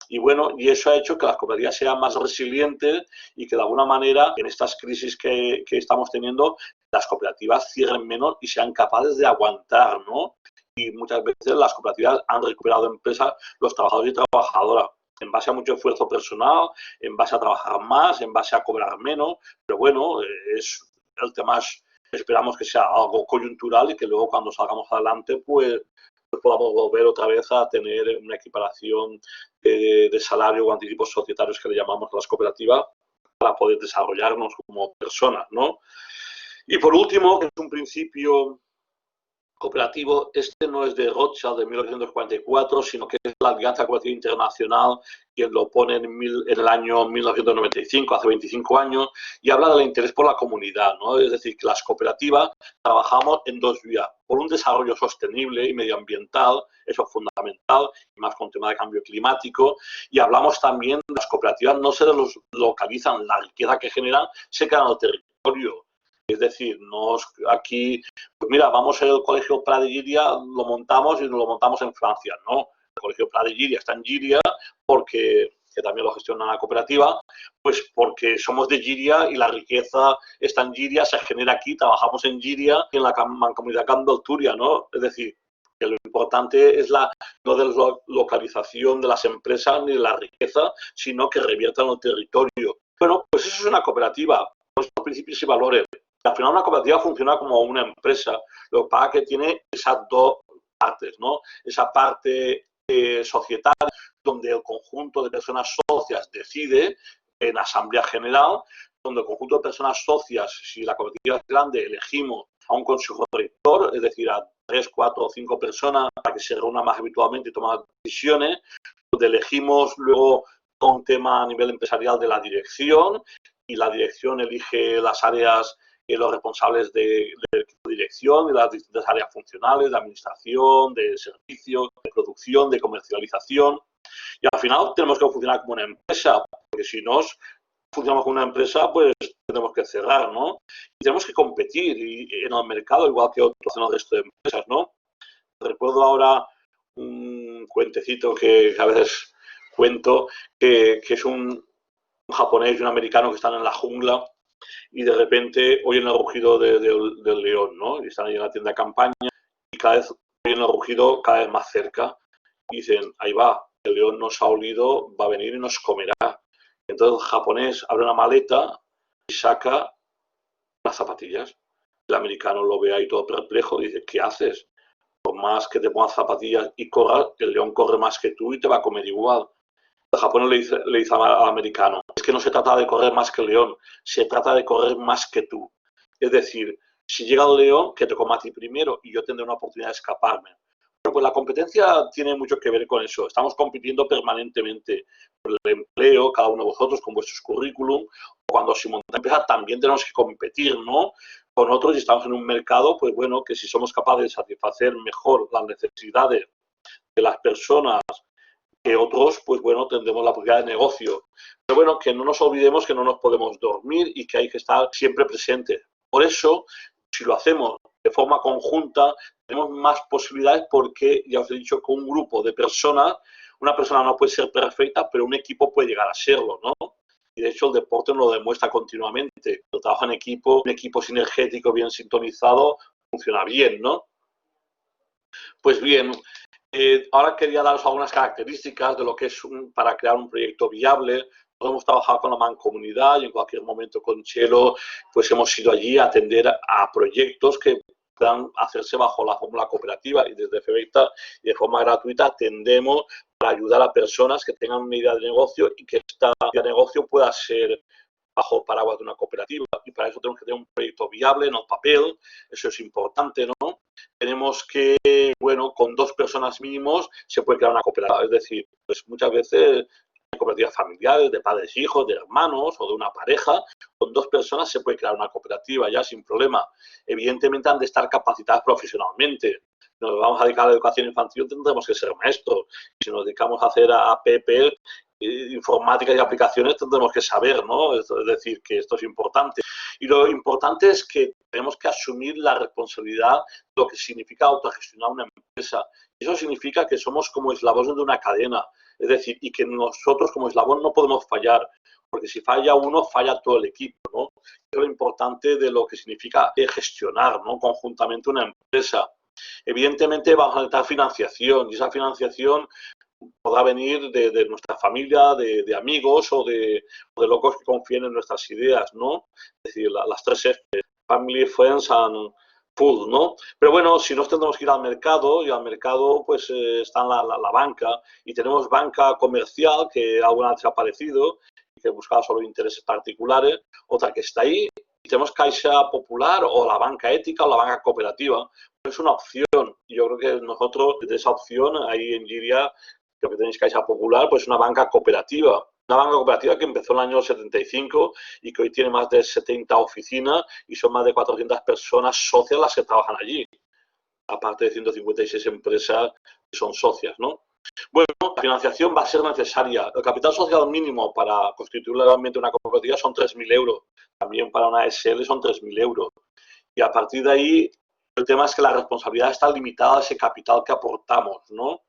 Y Y bueno, y eso ha hecho que las cooperativas sean más resilientes y que de alguna manera en estas crisis que estamos teniendo, las cooperativas cierren menos y sean capaces de aguantar, ¿no? Y muchas veces las cooperativas han recuperado empresas, los trabajadores y trabajadoras, en base a mucho esfuerzo personal, en base a trabajar más, en base a cobrar menos, pero bueno, el tema esperamos que sea algo coyuntural y que luego cuando salgamos adelante, pues podamos volver otra vez a tener una equiparación de salario o anticipos societarios que le llamamos a las cooperativas para poder desarrollarnos como personas, ¿no? Y por último, que es un principio cooperativo, este no es de Rothschild de 1944, sino que es la Alianza Cooperativa Internacional quien lo pone en el año 1995, hace 25 años, y habla del interés por la comunidad, ¿no? Es decir, que las cooperativas trabajamos en dos vías, por un desarrollo sostenible y medioambiental, eso es fundamental, y más con el tema de cambio climático, y hablamos también de las cooperativas no se localizan, la riqueza que generan se queda en el territorio. Es decir, aquí, pues mira, vamos al colegio Prat de Llíria, lo montamos y lo montamos en Francia, ¿no? El colegio Prat de Llíria está en Llíria porque, que también lo gestiona la cooperativa, pues porque somos de Llíria y la riqueza está en Llíria, se genera aquí, trabajamos en Llíria y en la Mancomunidad Camp del Túria, ¿no? Es decir, que lo importante es no de la localización de las empresas ni de la riqueza, sino que reviertan el territorio. Bueno, pues eso es una cooperativa, pues los principios y valores. Al final una cooperativa funciona como una empresa, lo que pasa es que tiene esas dos partes, ¿no? Esa parte societaria, donde el conjunto de personas socias decide en asamblea general, donde el conjunto de personas socias, si la cooperativa es grande, elegimos a un consejo rector, es decir, a 3, 4 o 5 personas para que se reúnan más habitualmente y tomen decisiones, donde elegimos luego un tema a nivel empresarial de la dirección, y la dirección elige las áreas, los responsables del equipo de dirección, de las distintas áreas funcionales, de administración, de servicios, de producción, de comercialización. Y al final tenemos que funcionar como una empresa, porque si no funcionamos como una empresa, pues tenemos que cerrar, ¿no? Y tenemos que competir en el mercado, igual que otros en el resto de empresas, ¿no? Recuerdo ahora un cuentecito que a veces cuento, que es un japonés y un americano que están en la jungla y de repente oyen el rugido del león, ¿no? Y están ahí en la tienda de campaña y cada vez oyen el rugido cada vez más cerca. Y dicen, ahí va, el león nos ha olido, va a venir y nos comerá. Entonces el japonés abre una maleta y saca las zapatillas. El americano lo ve ahí todo perplejo y dice, ¿qué haces? Por más que te pongas zapatillas y corras, el león corre más que tú y te va a comer igual. El japonés le dice al americano, es que no se trata de correr más que el león, se trata de correr más que tú. Es decir, si llega el león, que te coma a ti primero y yo tendré una oportunidad de escaparme. Bueno, pues la competencia tiene mucho que ver con eso. Estamos compitiendo permanentemente por el empleo, cada uno de vosotros con vuestros currículum. Cuando se monta una empresa también tenemos que competir, ¿no? Con otros y estamos en un mercado, pues bueno, que si somos capaces de satisfacer mejor las necesidades de las personas que otros, pues bueno, tendremos la posibilidad de negocio. Pero bueno, que no nos olvidemos que no nos podemos dormir y que hay que estar siempre presentes. Por eso, si lo hacemos de forma conjunta, tenemos más posibilidades porque, ya os he dicho, que un grupo de personas, una persona no puede ser perfecta, pero un equipo puede llegar a serlo, ¿no? Y de hecho el deporte nos lo demuestra continuamente. El trabajo en equipo, un equipo sinergético bien sintonizado, funciona bien, ¿no? Pues bien, ahora quería daros algunas características de lo que es para crear un proyecto viable. Hemos trabajado con la Mancomunidad y en cualquier momento con Chelo pues hemos ido allí a atender a proyectos que puedan hacerse bajo la fórmula cooperativa y desde FEBECTA y de forma gratuita atendemos para ayudar a personas que tengan una idea de negocio y que esta idea de negocio pueda ser bajo el paraguas de una cooperativa. Y para eso tenemos que tener un proyecto viable en el papel, eso es importante, ¿no? Tenemos que, bueno, con 2 personas mínimos se puede crear una cooperativa. Es decir, pues muchas veces hay cooperativas familiares, de padres e hijos, de hermanos o de una pareja. Con 2 personas se puede crear una cooperativa ya sin problema. Evidentemente han de estar capacitadas profesionalmente. Si nos vamos a dedicar a la educación infantil tendremos que ser maestros. Si nos dedicamos a hacer APP, informática y aplicaciones, tendremos que saber, ¿no? Es decir, que esto es importante. Y lo importante es que tenemos que asumir la responsabilidad de lo que significa autogestionar una empresa. Y eso significa que somos como eslabones de una cadena, es decir, y que nosotros como eslabón no podemos fallar, porque si falla uno, falla todo el equipo, ¿no? Es lo importante de lo que significa gestionar, ¿no?, conjuntamente una empresa. Evidentemente vamos a necesitar financiación, y esa financiación podrá venir de nuestra familia, de amigos o de locos que confíen en nuestras ideas, ¿no? Es decir, las tres F, Family, Friends and Food, ¿no? Pero bueno, si nos tendremos que ir al mercado, y al mercado pues está la banca, y tenemos banca comercial que alguna vez ha aparecido y que buscaba solo intereses particulares, otra que está ahí, y tenemos Caixa Popular o la banca ética o la banca cooperativa. Es una opción, y yo creo que nosotros de esa opción ahí en Giria, creo que tenéis Caixa Popular, pues una banca cooperativa. Una banca cooperativa que empezó en el año 75 y que hoy tiene más de 70 oficinas y son más de 400 personas socias las que trabajan allí, aparte de 156 empresas que son socias, ¿no? Bueno, la financiación va a ser necesaria. El capital social mínimo para constituir legalmente una cooperativa son 3.000 euros. También para una SL son 3.000 euros. Y a partir de ahí, el tema es que la responsabilidad está limitada a ese capital que aportamos, ¿no?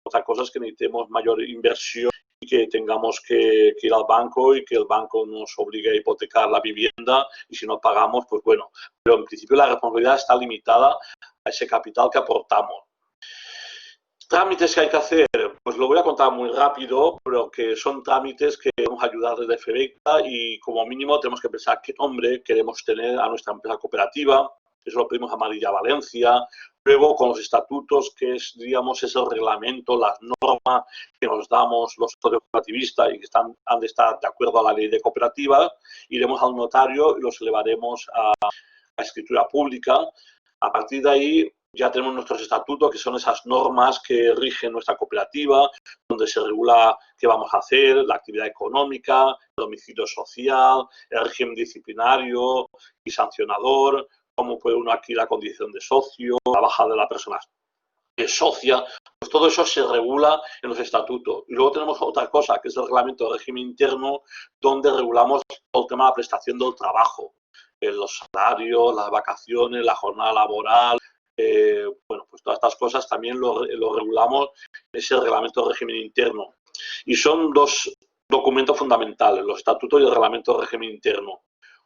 Otra cosa es que necesitemos mayor inversión y que tengamos que ir al banco y que el banco nos obligue a hipotecar la vivienda, y si no pagamos, pues bueno. Pero en principio la responsabilidad está limitada a ese capital que aportamos. Trámites que hay que hacer, pues lo voy a contar muy rápido, pero que son trámites que vamos a ayudar desde FEBECTA, y como mínimo tenemos que pensar qué nombre queremos tener a nuestra empresa cooperativa. Eso lo pedimos a Marilla Valencia. Luego, con los estatutos, que es, digamos, ese reglamento, las normas que nos damos los socios cooperativistas y que han de estar de acuerdo a la ley de cooperativas, iremos al notario y los elevaremos a escritura pública. A partir de ahí ya tenemos nuestros estatutos, que son esas normas que rigen nuestra cooperativa, donde se regula qué vamos a hacer, la actividad económica, el domicilio social, el régimen disciplinario y sancionador, cómo puede uno adquirir la condición de socio, la baja de la persona socia. Pues todo eso se regula en los estatutos. Y luego tenemos otra cosa, que es el reglamento de régimen interno, donde regulamos todo el tema de la prestación del trabajo, los salarios, las vacaciones, la jornada laboral. Bueno, pues todas estas cosas también lo regulamos en ese reglamento de régimen interno. Y son dos documentos fundamentales, los estatutos y el reglamento de régimen interno.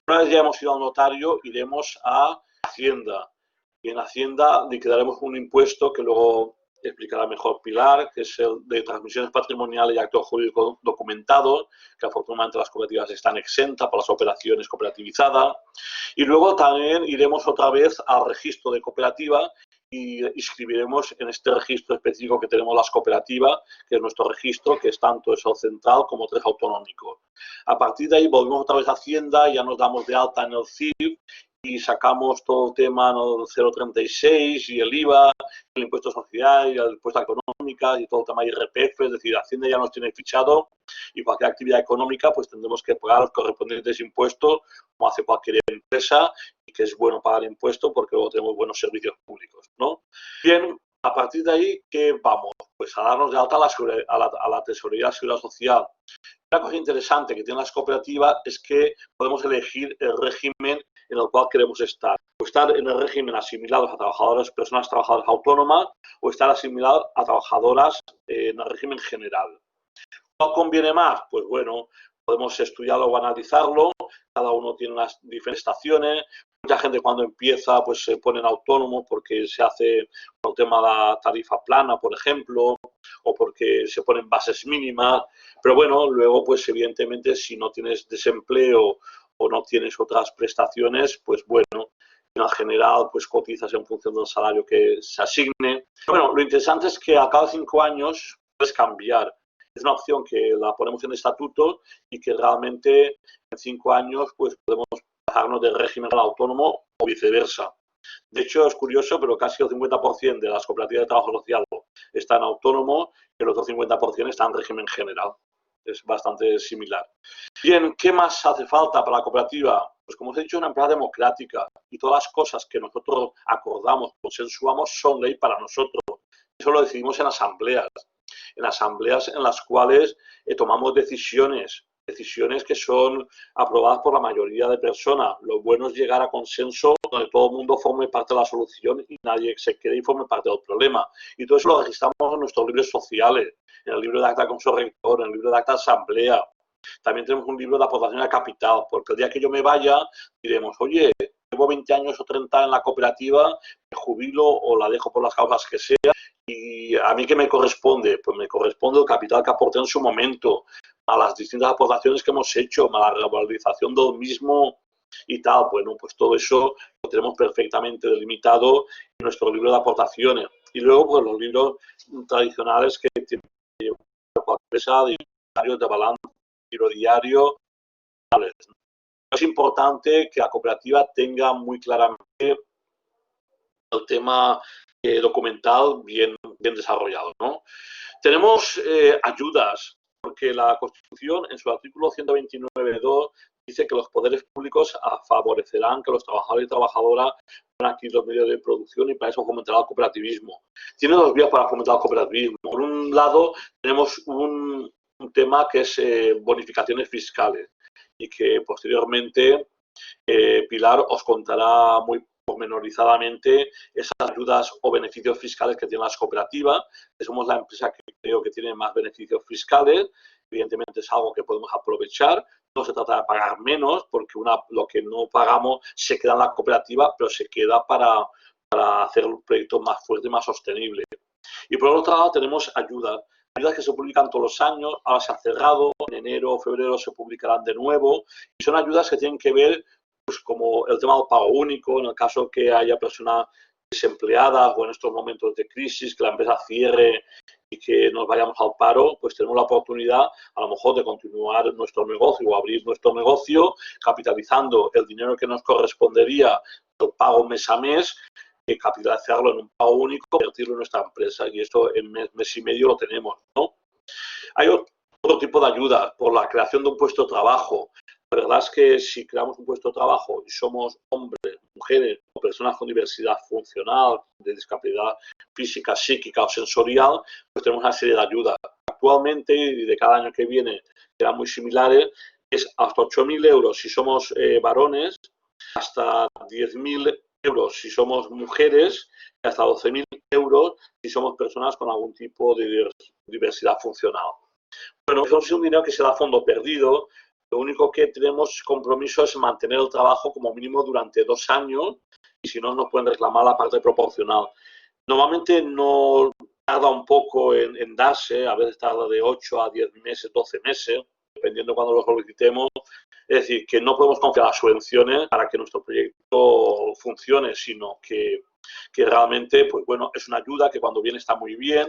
Una vez ya hemos ido al notario, iremos a Hacienda. Y en Hacienda liquidaremos un impuesto que luego explicará mejor Pilar, que es el de transmisiones patrimoniales y actos jurídicos documentados, que afortunadamente las cooperativas están exentas por las operaciones cooperativizadas. Y luego también iremos otra vez al registro de cooperativa y inscribiremos en este registro específico que tenemos las cooperativas, que es nuestro registro, que es tanto eso central como 3 autonómicos. A partir de ahí volvemos otra vez a Hacienda, ya nos damos de alta en el CIF y sacamos todo el tema del 036 y el IVA, el impuesto social y el impuesto económica y todo el tema IRPF, es decir, Hacienda ya nos tiene fichado, y cualquier actividad económica pues tendremos que pagar los correspondientes impuestos como hace cualquier empresa, y que es bueno pagar impuestos porque luego tenemos buenos servicios públicos, ¿no? Bien, a partir de ahí, ¿qué vamos? Pues a darnos de alta a la Tesorería de la Seguridad Social. Una cosa interesante que tienen las cooperativas es que podemos elegir el régimen en el cual queremos estar. O estar en el régimen asimilado a trabajadoras, personas trabajadoras autónomas, o estar asimilado a trabajadoras en el régimen general. ¿Cuál conviene más? Pues bueno, podemos estudiarlo o analizarlo. Cada uno tiene unas diferentes estaciones. Mucha gente cuando empieza pues se pone en autónomo porque se hace con el tema de la tarifa plana, por ejemplo, o porque se ponen bases mínimas. Pero bueno, luego pues evidentemente si no tienes desempleo o no tienes otras prestaciones, pues bueno, en general pues cotizas en función del salario que se asigne. Bueno, lo interesante es que a cada 5 años puedes cambiar. Es una opción que la ponemos en el estatuto y que realmente en 5 años pues podemos pasarnos de régimen autónomo o viceversa. De hecho, es curioso, pero casi el 50% de las cooperativas de trabajo social están en autónomo y el otro 50% está en régimen general. Es bastante similar. Bien, ¿qué más hace falta para la cooperativa? Pues como os he dicho, una empresa democrática, y todas las cosas que nosotros acordamos, consensuamos, son ley para nosotros. Eso lo decidimos en asambleas en las cuales tomamos decisiones decisiones que son aprobadas por la mayoría de personas. Lo bueno es llegar a consenso donde todo el mundo forme parte de la solución y nadie se quede y forme parte del problema. Y todo eso lo registramos en nuestros libros sociales, en el libro de acta de consejo rector, en el libro de acta de asamblea. También tenemos un libro de aportación al capital, porque el día que yo me vaya diremos, oye, llevo 20 años o 30 en la cooperativa, me jubilo o la dejo por las causas que sea. ¿Y a mí qué me corresponde? Pues me corresponde el capital que aporté en su momento, a las distintas aportaciones que hemos hecho, a la revalorización del mismo y tal. Bueno, pues todo eso lo tenemos perfectamente delimitado en nuestro libro de aportaciones. Y luego, pues los libros tradicionales que tienen cualquier empresa, diarios de balance, libro diario. Es importante que la cooperativa tenga muy claramente el tema documental bien desarrollado, ¿no? Tenemos ayudas, porque la Constitución, en su artículo 129.2, dice que los poderes públicos favorecerán que los trabajadores y trabajadoras puedan adquirir los medios de producción y para eso fomentará el cooperativismo. Tiene dos vías para fomentar el cooperativismo. Por un lado, tenemos un tema que es bonificaciones fiscales y que posteriormente Pilar os contará muy pormenorizadamente esas ayudas o beneficios fiscales que tienen las cooperativas, que somos la empresa que creo que tiene más beneficios fiscales. Evidentemente es algo que podemos aprovechar. No se trata de pagar menos, porque lo que no pagamos se queda en la cooperativa, pero se queda para hacer un proyecto más fuerte y más sostenible. Y por otro lado tenemos ayudas que se publican todos los años, ahora se ha cerrado, en enero o febrero se publicarán de nuevo, y son ayudas que tienen que ver, pues, como el tema del pago único, en el caso que haya personas desempleadas o en estos momentos de crisis, que la empresa cierre y que nos vayamos al paro, pues tenemos la oportunidad a lo mejor de continuar nuestro negocio o abrir nuestro negocio capitalizando el dinero que nos correspondería del pago mes a mes, capitalizarlo en un pago único, convertirlo en nuestra empresa, y esto en mes y medio lo tenemos, ¿no? Hay otro tipo de ayuda por la creación de un puesto de trabajo. La verdad es que si creamos un puesto de trabajo y somos hombres, mujeres o personas con diversidad funcional, de discapacidad física, psíquica o sensorial, pues tenemos una serie de ayudas. Actualmente, y de cada año que viene, serán muy similares, es hasta 8.000 euros si somos varones, hasta 10.000 euros si somos mujeres y hasta 12.000 euros si somos personas con algún tipo de diversidad funcional. Bueno, eso es un dinero que se da a fondo perdido. Lo único que tenemos compromiso es mantener el trabajo como mínimo durante 2 años y si no nos pueden reclamar la parte proporcional. Normalmente no tarda un poco en darse, a veces tarda de 8 a 10 meses, 12 meses, dependiendo de cuando lo solicitemos. Es decir, que no podemos confiar las subvenciones para que nuestro proyecto funcione, sino que realmente, pues bueno, es una ayuda que cuando viene está muy bien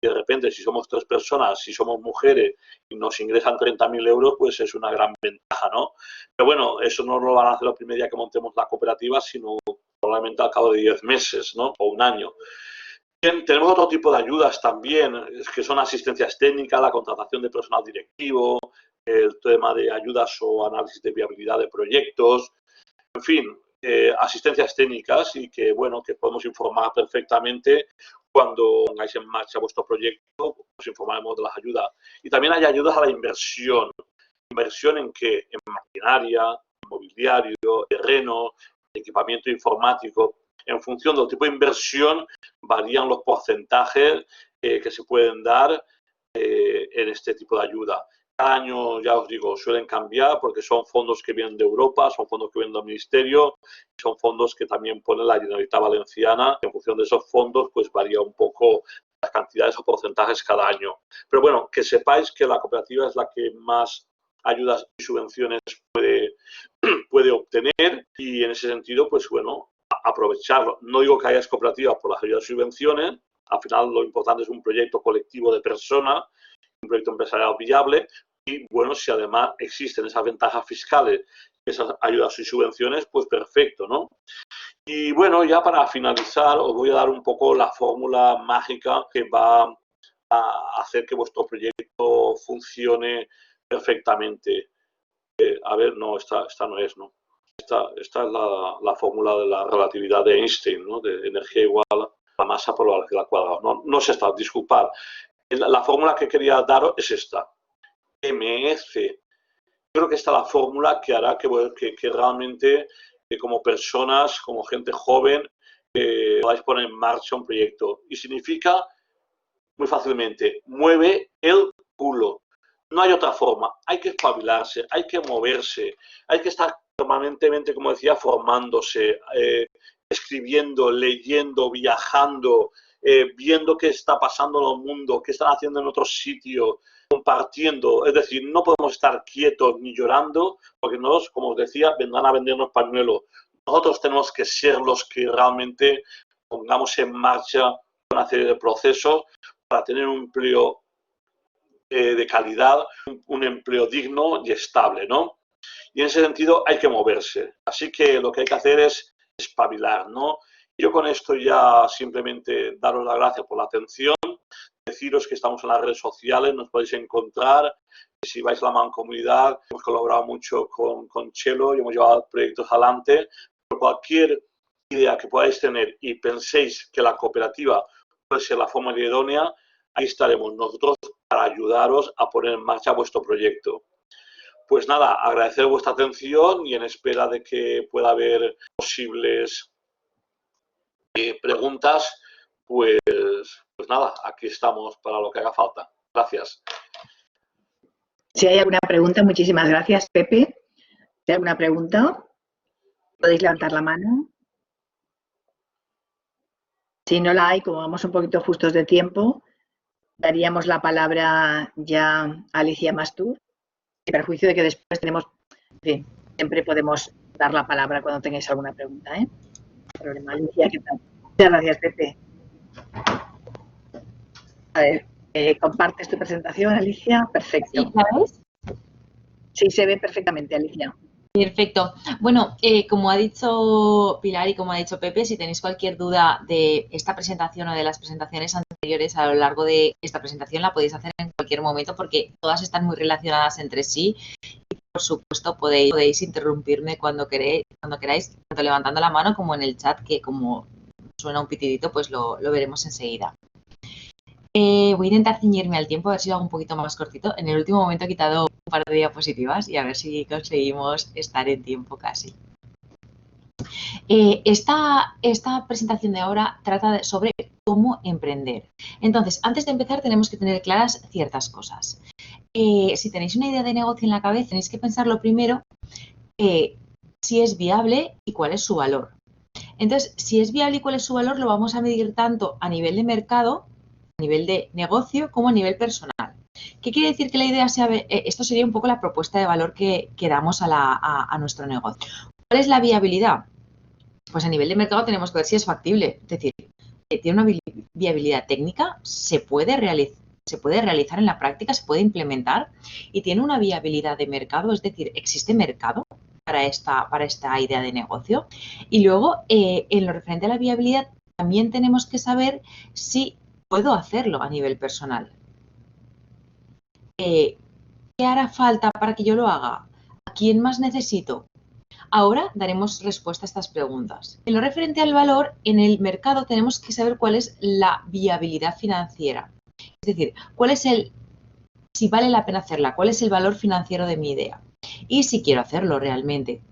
y de repente si somos 3 personas, si somos mujeres y nos ingresan 30.000 euros, pues es una gran ventaja, ¿no? Pero bueno, eso no lo van a hacer el primer día que montemos la cooperativa, sino probablemente al cabo de 10 meses, ¿no? O un año. Bien, tenemos otro tipo de ayudas también, que son asistencias técnicas, la contratación de personal directivo, el tema de ayudas o análisis de viabilidad de proyectos, en fin, asistencias técnicas y que, bueno, que podemos informar perfectamente cuando pongáis en marcha vuestro proyecto, os informaremos de las ayudas. Y también hay ayudas a la inversión. ¿Inversión en qué? En maquinaria, en mobiliario, terreno, equipamiento informático. En función del tipo de inversión varían los porcentajes que se pueden dar en este tipo de ayuda. Cada año, ya os digo, suelen cambiar porque son fondos que vienen de Europa, son fondos que vienen del Ministerio, son fondos que también pone la Generalitat Valenciana. En función de esos fondos, pues varía un poco las cantidades o porcentajes cada año. Pero bueno, que sepáis que la cooperativa es la que más ayudas y subvenciones puede obtener y en ese sentido, pues bueno, aprovecharlo. No digo que hayas cooperativas por las ayudas y subvenciones, al final lo importante es un proyecto colectivo de personas, un proyecto empresarial viable y bueno, si además existen esas ventajas fiscales, esas ayudas y subvenciones, pues perfecto, ¿no? Y bueno, ya para finalizar os voy a dar un poco la fórmula mágica que va a hacer que vuestro proyecto funcione perfectamente. A ver, no, esta no es, ¿no? Esta es la fórmula de la relatividad de Einstein, ¿no? De energía igual a la masa por la velocidad cuadrada. No es esta, disculpad. La fórmula que quería daros es esta. MC creo que esta es la fórmula que hará que realmente como personas, como gente joven, podáis poner en marcha un proyecto. Y significa, muy fácilmente, mueve el culo. No hay otra forma. Hay que espabilarse, hay que moverse, hay que estar permanentemente, como decía, formándose, escribiendo, leyendo, viajando, viendo qué está pasando en el mundo, qué están haciendo en otros sitios, compartiendo. Es decir, no podemos estar quietos ni llorando, porque nos, como os decía, vendrán a vendernos pañuelos. Nosotros tenemos que ser los que realmente pongamos en marcha una serie de procesos para tener un empleo de calidad, un empleo digno y estable, ¿no? Y en ese sentido hay que moverse. Así que lo que hay que hacer es espabilar, ¿no? Yo con esto ya simplemente daros las gracias por la atención, deciros que estamos en las redes sociales, nos podéis encontrar. Si vais a la Mancomunidad, hemos colaborado mucho con Chelo y hemos llevado proyectos adelante. Por cualquier idea que podáis tener y penséis que la cooperativa puede ser la forma idónea, ahí estaremos nosotros para ayudaros a poner en marcha vuestro proyecto. Pues nada, agradecer vuestra atención y en espera de que pueda haber posibles preguntas, pues nada, aquí estamos para lo que haga falta. Gracias. Si hay alguna pregunta, muchísimas gracias, Pepe. Si hay alguna pregunta, podéis levantar la mano. Si no la hay, como vamos un poquito justos de tiempo, daríamos la palabra ya a Alicia Mastur, sin perjuicio de que después tenemos, en fin, siempre podemos dar la palabra cuando tengáis alguna pregunta, ¿eh? No hay problema. Alicia, ¿qué tal? Muchas gracias, Pepe. A ver, ¿compartes tu presentación, Alicia? Perfecto. ¿Sí, sabes? Sí, se ve perfectamente, Alicia. Perfecto. Bueno, como ha dicho Pilar y como ha dicho Pepe, si tenéis cualquier duda de esta presentación o de las presentaciones anteriores a lo largo de esta presentación, la podéis hacer en cualquier momento porque todas están muy relacionadas entre sí y, por supuesto, podéis interrumpirme cuando queráis, tanto levantando la mano como en el chat, que como suena un pitidito, pues lo veremos enseguida. Voy a intentar ceñirme al tiempo, a ver si lo hago un poquito más cortito. En el último momento he quitado un par de diapositivas y a ver si conseguimos estar en tiempo casi. Esta presentación de ahora trata sobre cómo emprender. Entonces, antes de empezar tenemos que tener claras ciertas cosas. Si tenéis una idea de negocio en la cabeza, tenéis que pensar lo primero si es viable y cuál es su valor. Entonces, si es viable y cuál es su valor, lo vamos a medir tanto a nivel de mercado, a nivel de negocio, como a nivel personal. ¿Qué quiere decir que la idea sea? Esto sería un poco la propuesta de valor que damos a nuestro negocio. ¿Cuál es la viabilidad? Pues a nivel de mercado tenemos que ver si es factible. Es decir, tiene una viabilidad técnica, se puede realizar en la práctica, se puede implementar y tiene una viabilidad de mercado, es decir, existe mercado para esta idea de negocio. Y luego, en lo referente a la viabilidad, también tenemos que saber si puedo hacerlo a nivel personal. ¿Qué hará falta para que yo lo haga? ¿A quién más necesito? Ahora daremos respuesta a estas preguntas. En lo referente al valor, en el mercado tenemos que saber cuál es la viabilidad financiera. Es decir, si vale la pena hacerla, cuál es el valor financiero de mi idea. Y si quiero hacerlo realmente.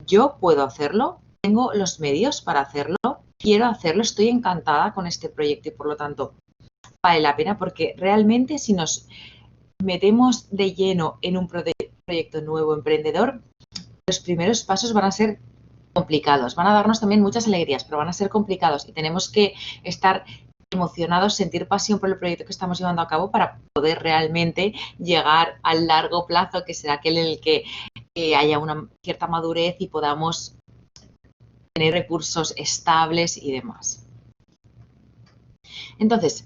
Yo puedo hacerlo, tengo los medios para hacerlo, quiero hacerlo, estoy encantada con este proyecto y por lo tanto vale la pena porque realmente si nos metemos de lleno en un proyecto nuevo emprendedor, los primeros pasos van a ser complicados, van a darnos también muchas alegrías, pero van a ser complicados y tenemos que estar emocionados, sentir pasión por el proyecto que estamos llevando a cabo para poder realmente llegar al largo plazo, que será aquel en el que haya una cierta madurez y podamos tener recursos estables y demás. Entonces,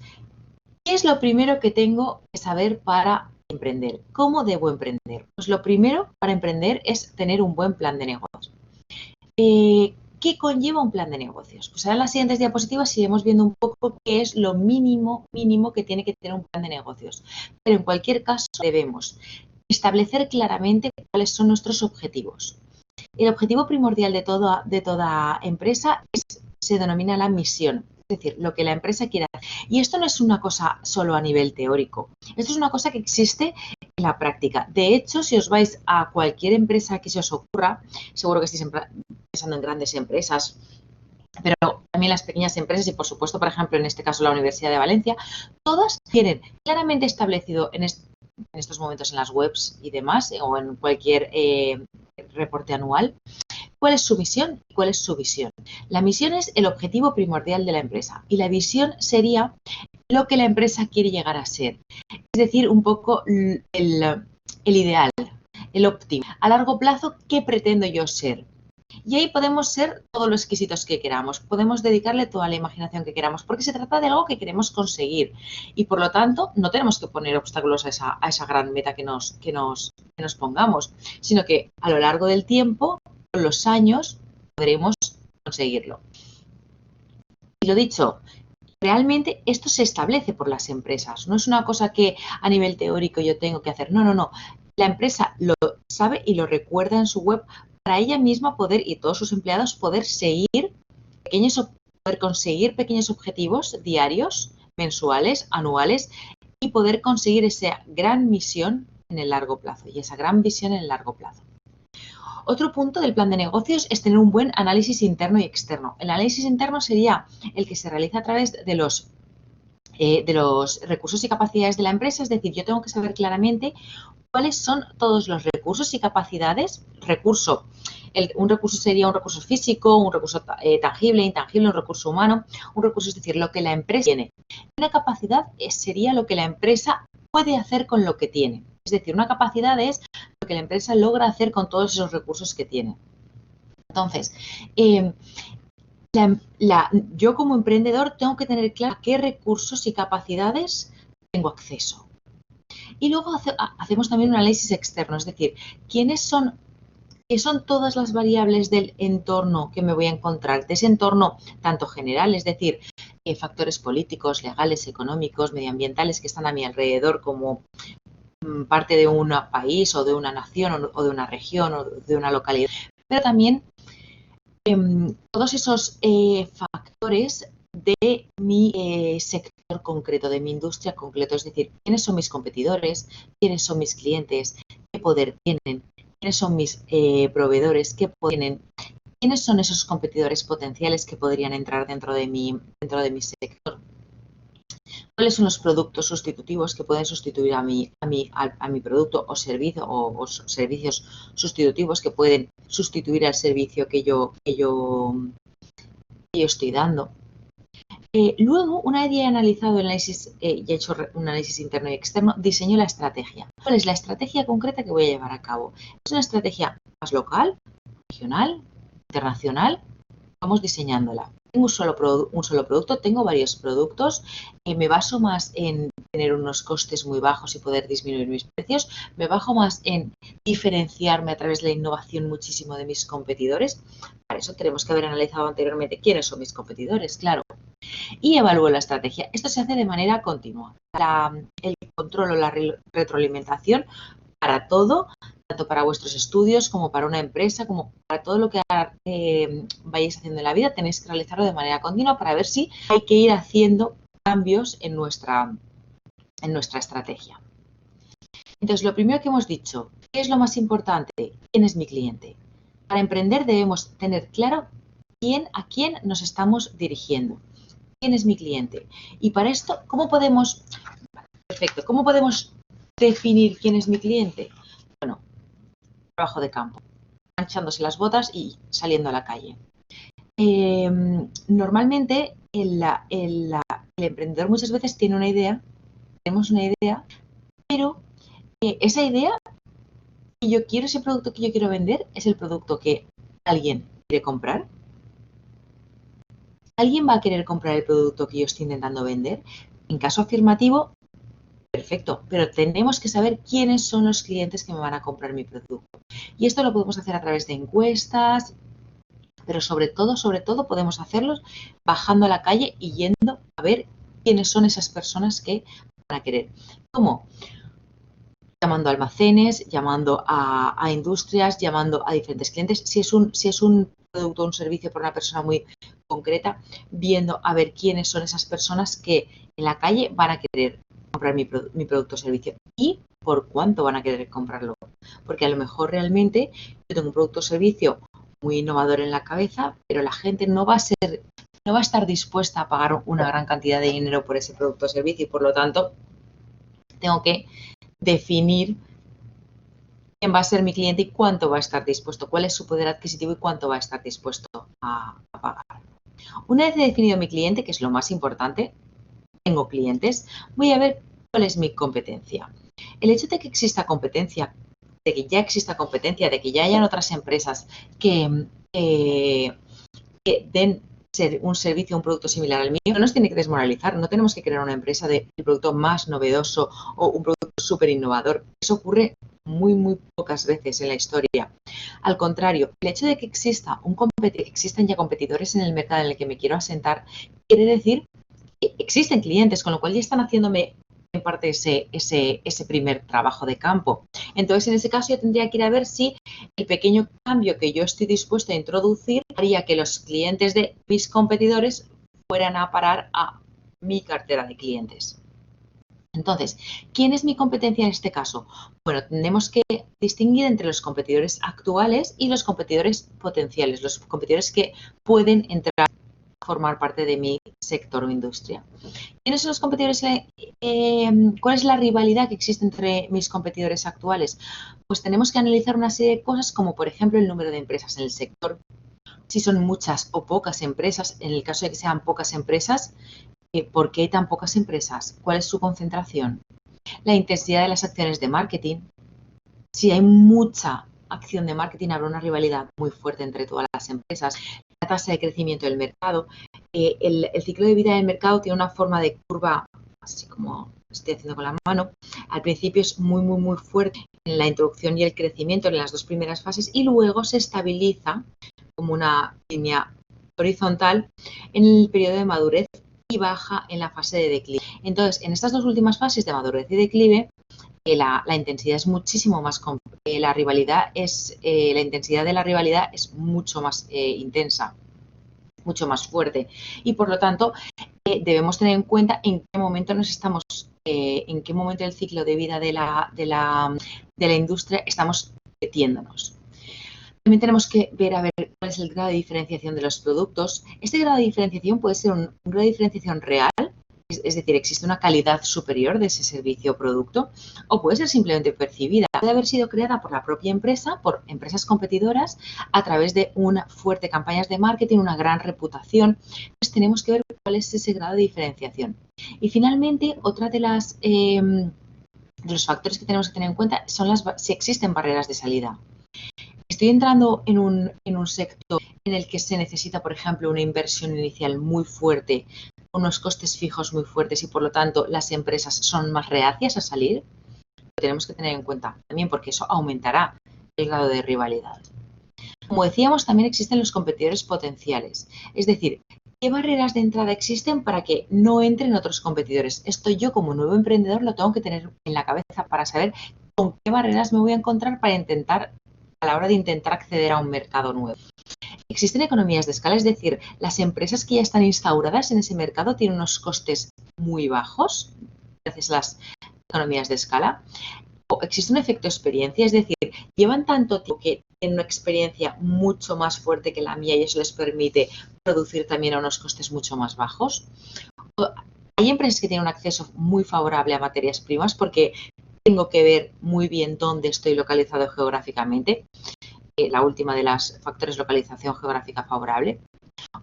¿qué es lo primero que tengo que saber para emprender? ¿Cómo debo emprender? Pues lo primero para emprender es tener un buen plan de negocios. ¿Qué conlleva un plan de negocios? Pues ahora en las siguientes diapositivas iremos viendo un poco qué es lo mínimo que tiene que tener un plan de negocios. Pero en cualquier caso debemos establecer claramente cuáles son nuestros objetivos. El objetivo primordial de toda empresa se denomina la misión. Es decir, lo que la empresa quiere hacer. Y esto no es una cosa solo a nivel teórico. Esto es una cosa que existe en la práctica. De hecho, si os vais a cualquier empresa que se os ocurra, seguro que estáis pensando en grandes empresas, pero también las pequeñas empresas y, por supuesto, por ejemplo, en este caso la Universidad de Valencia, todas tienen claramente establecido en estos momentos en las webs y demás, o en cualquier reporte anual, cuál es su misión y cuál es su visión. La misión es el objetivo primordial de la empresa y la visión sería lo que la empresa quiere llegar a ser. Es decir, un poco el ideal, el óptimo. A largo plazo, ¿qué pretendo yo ser? Y ahí podemos ser todos los exquisitos que queramos, podemos dedicarle toda la imaginación que queramos, porque se trata de algo que queremos conseguir y por lo tanto no tenemos que poner obstáculos a esa gran meta que nos pongamos, sino que a lo largo del tiempo, con los años, podremos conseguirlo. Y lo dicho, realmente esto se establece por las empresas, no es una cosa que a nivel teórico yo tengo que hacer, no. La empresa lo sabe y lo recuerda en su web para ella misma poder y todos sus empleados poder conseguir pequeños objetivos diarios, mensuales, anuales y poder conseguir esa gran misión en el largo plazo y esa gran visión en el largo plazo. Otro punto del plan de negocios es tener un buen análisis interno y externo. El análisis interno sería el que se realiza a través de los recursos y capacidades de la empresa, es decir, yo tengo que saber claramente cuáles son todos los recursos y capacidades. Un recurso sería un recurso físico, un recurso tangible, intangible, un recurso humano. Un recurso es decir, lo que la empresa tiene. Una capacidad sería lo que la empresa puede hacer con lo que tiene. Es decir, una capacidad es lo que la empresa logra hacer con todos esos recursos que tiene. Entonces, yo como emprendedor tengo que tener claro a qué recursos y capacidades tengo acceso. Y luego hacemos también un análisis externo, es decir, qué son todas las variables del entorno que me voy a encontrar, de ese entorno tanto general, es decir, factores políticos, legales, económicos, medioambientales que están a mi alrededor como parte de un país o de una nación o de una región o de una localidad, pero también todos esos factores de mi sector concreto, de mi industria concreto, es decir, quiénes son mis competidores, quiénes son mis clientes, qué poder tienen, quiénes son mis proveedores, qué poder tienen, quiénes son esos competidores potenciales que podrían entrar dentro de mi sector, cuáles son los productos sustitutivos que pueden sustituir a mi producto o servicio o servicios sustitutivos que pueden sustituir al servicio que yo estoy dando. Luego, una vez ya he analizado el análisis y he hecho un análisis interno y externo, diseño la estrategia. ¿Cuál es la estrategia concreta que voy a llevar a cabo? ¿Es una estrategia más local, regional, internacional? Vamos diseñándola. Tengo un solo producto, tengo varios productos, me baso más en tener unos costes muy bajos y poder disminuir mis precios, me bajo más en diferenciarme a través de la innovación muchísimo de mis competidores. Para eso tenemos que haber analizado anteriormente quiénes son mis competidores, claro. Y evalúo la estrategia. Esto se hace de manera continua. El control o la retroalimentación para todo, tanto para vuestros estudios como para una empresa, como para todo lo que vayáis haciendo en la vida, tenéis que realizarlo de manera continua para ver si hay que ir haciendo cambios en nuestra estrategia. Entonces, lo primero que hemos dicho, ¿qué es lo más importante? ¿Quién es mi cliente? Para emprender debemos tener claro a quién nos estamos dirigiendo. ¿Quién es mi cliente? Y para esto, ¿cómo podemos definir quién es mi cliente? Bueno, trabajo de campo, manchándose las botas y saliendo a la calle. Normalmente el emprendedor muchas veces tiene una idea, tenemos una idea, pero esa idea que yo quiero, ese producto que yo quiero vender, es el producto que alguien quiere comprar. ¿Alguien va a querer comprar el producto que yo estoy intentando vender? En caso afirmativo, perfecto, pero tenemos que saber quiénes son los clientes que me van a comprar mi producto. Y esto lo podemos hacer a través de encuestas, pero sobre todo podemos hacerlo bajando a la calle y yendo a ver quiénes son esas personas que van a querer. ¿Cómo? Llamando a almacenes, llamando a industrias, llamando a diferentes clientes. Si es un producto o un servicio por una persona muy concreta, viendo a ver quiénes son esas personas que en la calle van a querer comprar mi producto o servicio. Y por cuánto van a querer comprarlo. Porque a lo mejor realmente yo tengo un producto o servicio muy innovador en la cabeza, pero la gente no va a estar dispuesta a pagar una gran cantidad de dinero por ese producto o servicio y por lo tanto tengo que definir quién va a ser mi cliente y cuánto va a estar dispuesto, cuál es su poder adquisitivo y cuánto va a estar dispuesto a pagar. Una vez he definido mi cliente, que es lo más importante, tengo clientes, voy a ver cuál es mi competencia. El hecho de que exista competencia, de que ya exista competencia, de que ya hayan otras empresas que den un servicio o un producto similar al mío, no nos tiene que desmoralizar. No tenemos que crear una empresa del producto más novedoso o un producto súper innovador. Eso ocurre muy pocas veces en la historia. Al contrario, el hecho de que existen ya competidores en el mercado en el que me quiero asentar, quiere decir que existen clientes, con lo cual ya están haciéndome en parte ese primer trabajo de campo. Entonces, en ese caso, yo tendría que ir a ver si el pequeño cambio que yo estoy dispuesto a introducir haría que los clientes de mis competidores fueran a parar a mi cartera de clientes. Entonces, ¿quién es mi competencia en este caso? Bueno, tenemos que distinguir entre los competidores actuales y los competidores potenciales, los competidores que pueden entrar a formar parte de mi sector o industria. ¿Quiénes son los competidores? ¿Cuál es la rivalidad que existe entre mis competidores actuales? Pues tenemos que analizar una serie de cosas como, por ejemplo, el número de empresas en el sector, si son muchas o pocas empresas. En el caso de que sean pocas empresas, ¿por qué hay tan pocas empresas? ¿Cuál es su concentración? La intensidad de las acciones de marketing. Si hay mucha acción de marketing, habrá una rivalidad muy fuerte entre todas las empresas. La tasa de crecimiento del mercado. El ciclo de vida del mercado tiene una forma de curva, así como estoy haciendo con la mano. Al principio es muy fuerte en la introducción y el crecimiento en las dos primeras fases y luego se estabiliza como una línea horizontal en el periodo de madurez y baja en la fase de declive. Entonces, en estas dos últimas fases de madurez y declive, la intensidad es muchísimo más la intensidad de la rivalidad es mucho más intensa, mucho más fuerte y por lo tanto debemos tener en cuenta en qué momento en qué momento del ciclo de vida de la industria estamos metiéndonos. También tenemos que ver a ver cuál es el grado de diferenciación de los productos. Este grado de diferenciación puede ser un grado de diferenciación real, es decir, existe una calidad superior de ese servicio o producto, o puede ser simplemente percibida. Puede haber sido creada por la propia empresa, por empresas competidoras, a través de una fuerte campañas de marketing, una gran reputación. Entonces tenemos que ver cuál es ese grado de diferenciación. Y finalmente, otra de los factores que tenemos que tener en cuenta son si existen barreras de salida. Estoy entrando en un sector en el que se necesita, por ejemplo, una inversión inicial muy fuerte, unos costes fijos muy fuertes y, por lo tanto, las empresas son más reacias a salir. Lo tenemos que tener en cuenta también porque eso aumentará el grado de rivalidad. Como decíamos, también existen los competidores potenciales. Es decir, ¿qué barreras de entrada existen para que no entren otros competidores? Esto yo, como nuevo emprendedor, lo tengo que tener en la cabeza para saber con qué barreras me voy a encontrar a la hora de intentar acceder a un mercado nuevo. Existen economías de escala, es decir, las empresas que ya están instauradas en ese mercado tienen unos costes muy bajos gracias a las economías de escala. O existe un efecto experiencia, es decir, llevan tanto tiempo que tienen una experiencia mucho más fuerte que la mía y eso les permite producir también a unos costes mucho más bajos. Hay empresas que tienen un acceso muy favorable a materias primas porque tengo que ver muy bien dónde estoy localizado geográficamente. La última de las factores localización geográfica favorable.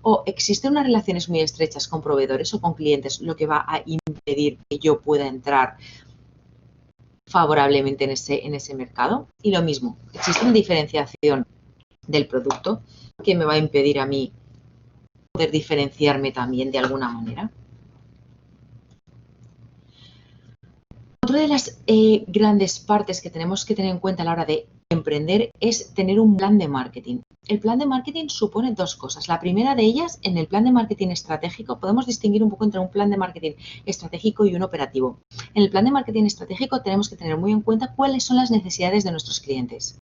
O existen unas relaciones muy estrechas con proveedores o con clientes, lo que va a impedir que yo pueda entrar favorablemente en ese mercado. Y lo mismo, existe una diferenciación del producto que me va a impedir a mí poder diferenciarme también de alguna manera. Otra de las grandes partes que tenemos que tener en cuenta a la hora de emprender es tener un plan de marketing. El plan de marketing supone dos cosas. La primera de ellas, en el plan de marketing estratégico, podemos distinguir un poco entre un plan de marketing estratégico y un operativo. En el plan de marketing estratégico tenemos que tener muy en cuenta cuáles son las necesidades de nuestros clientes.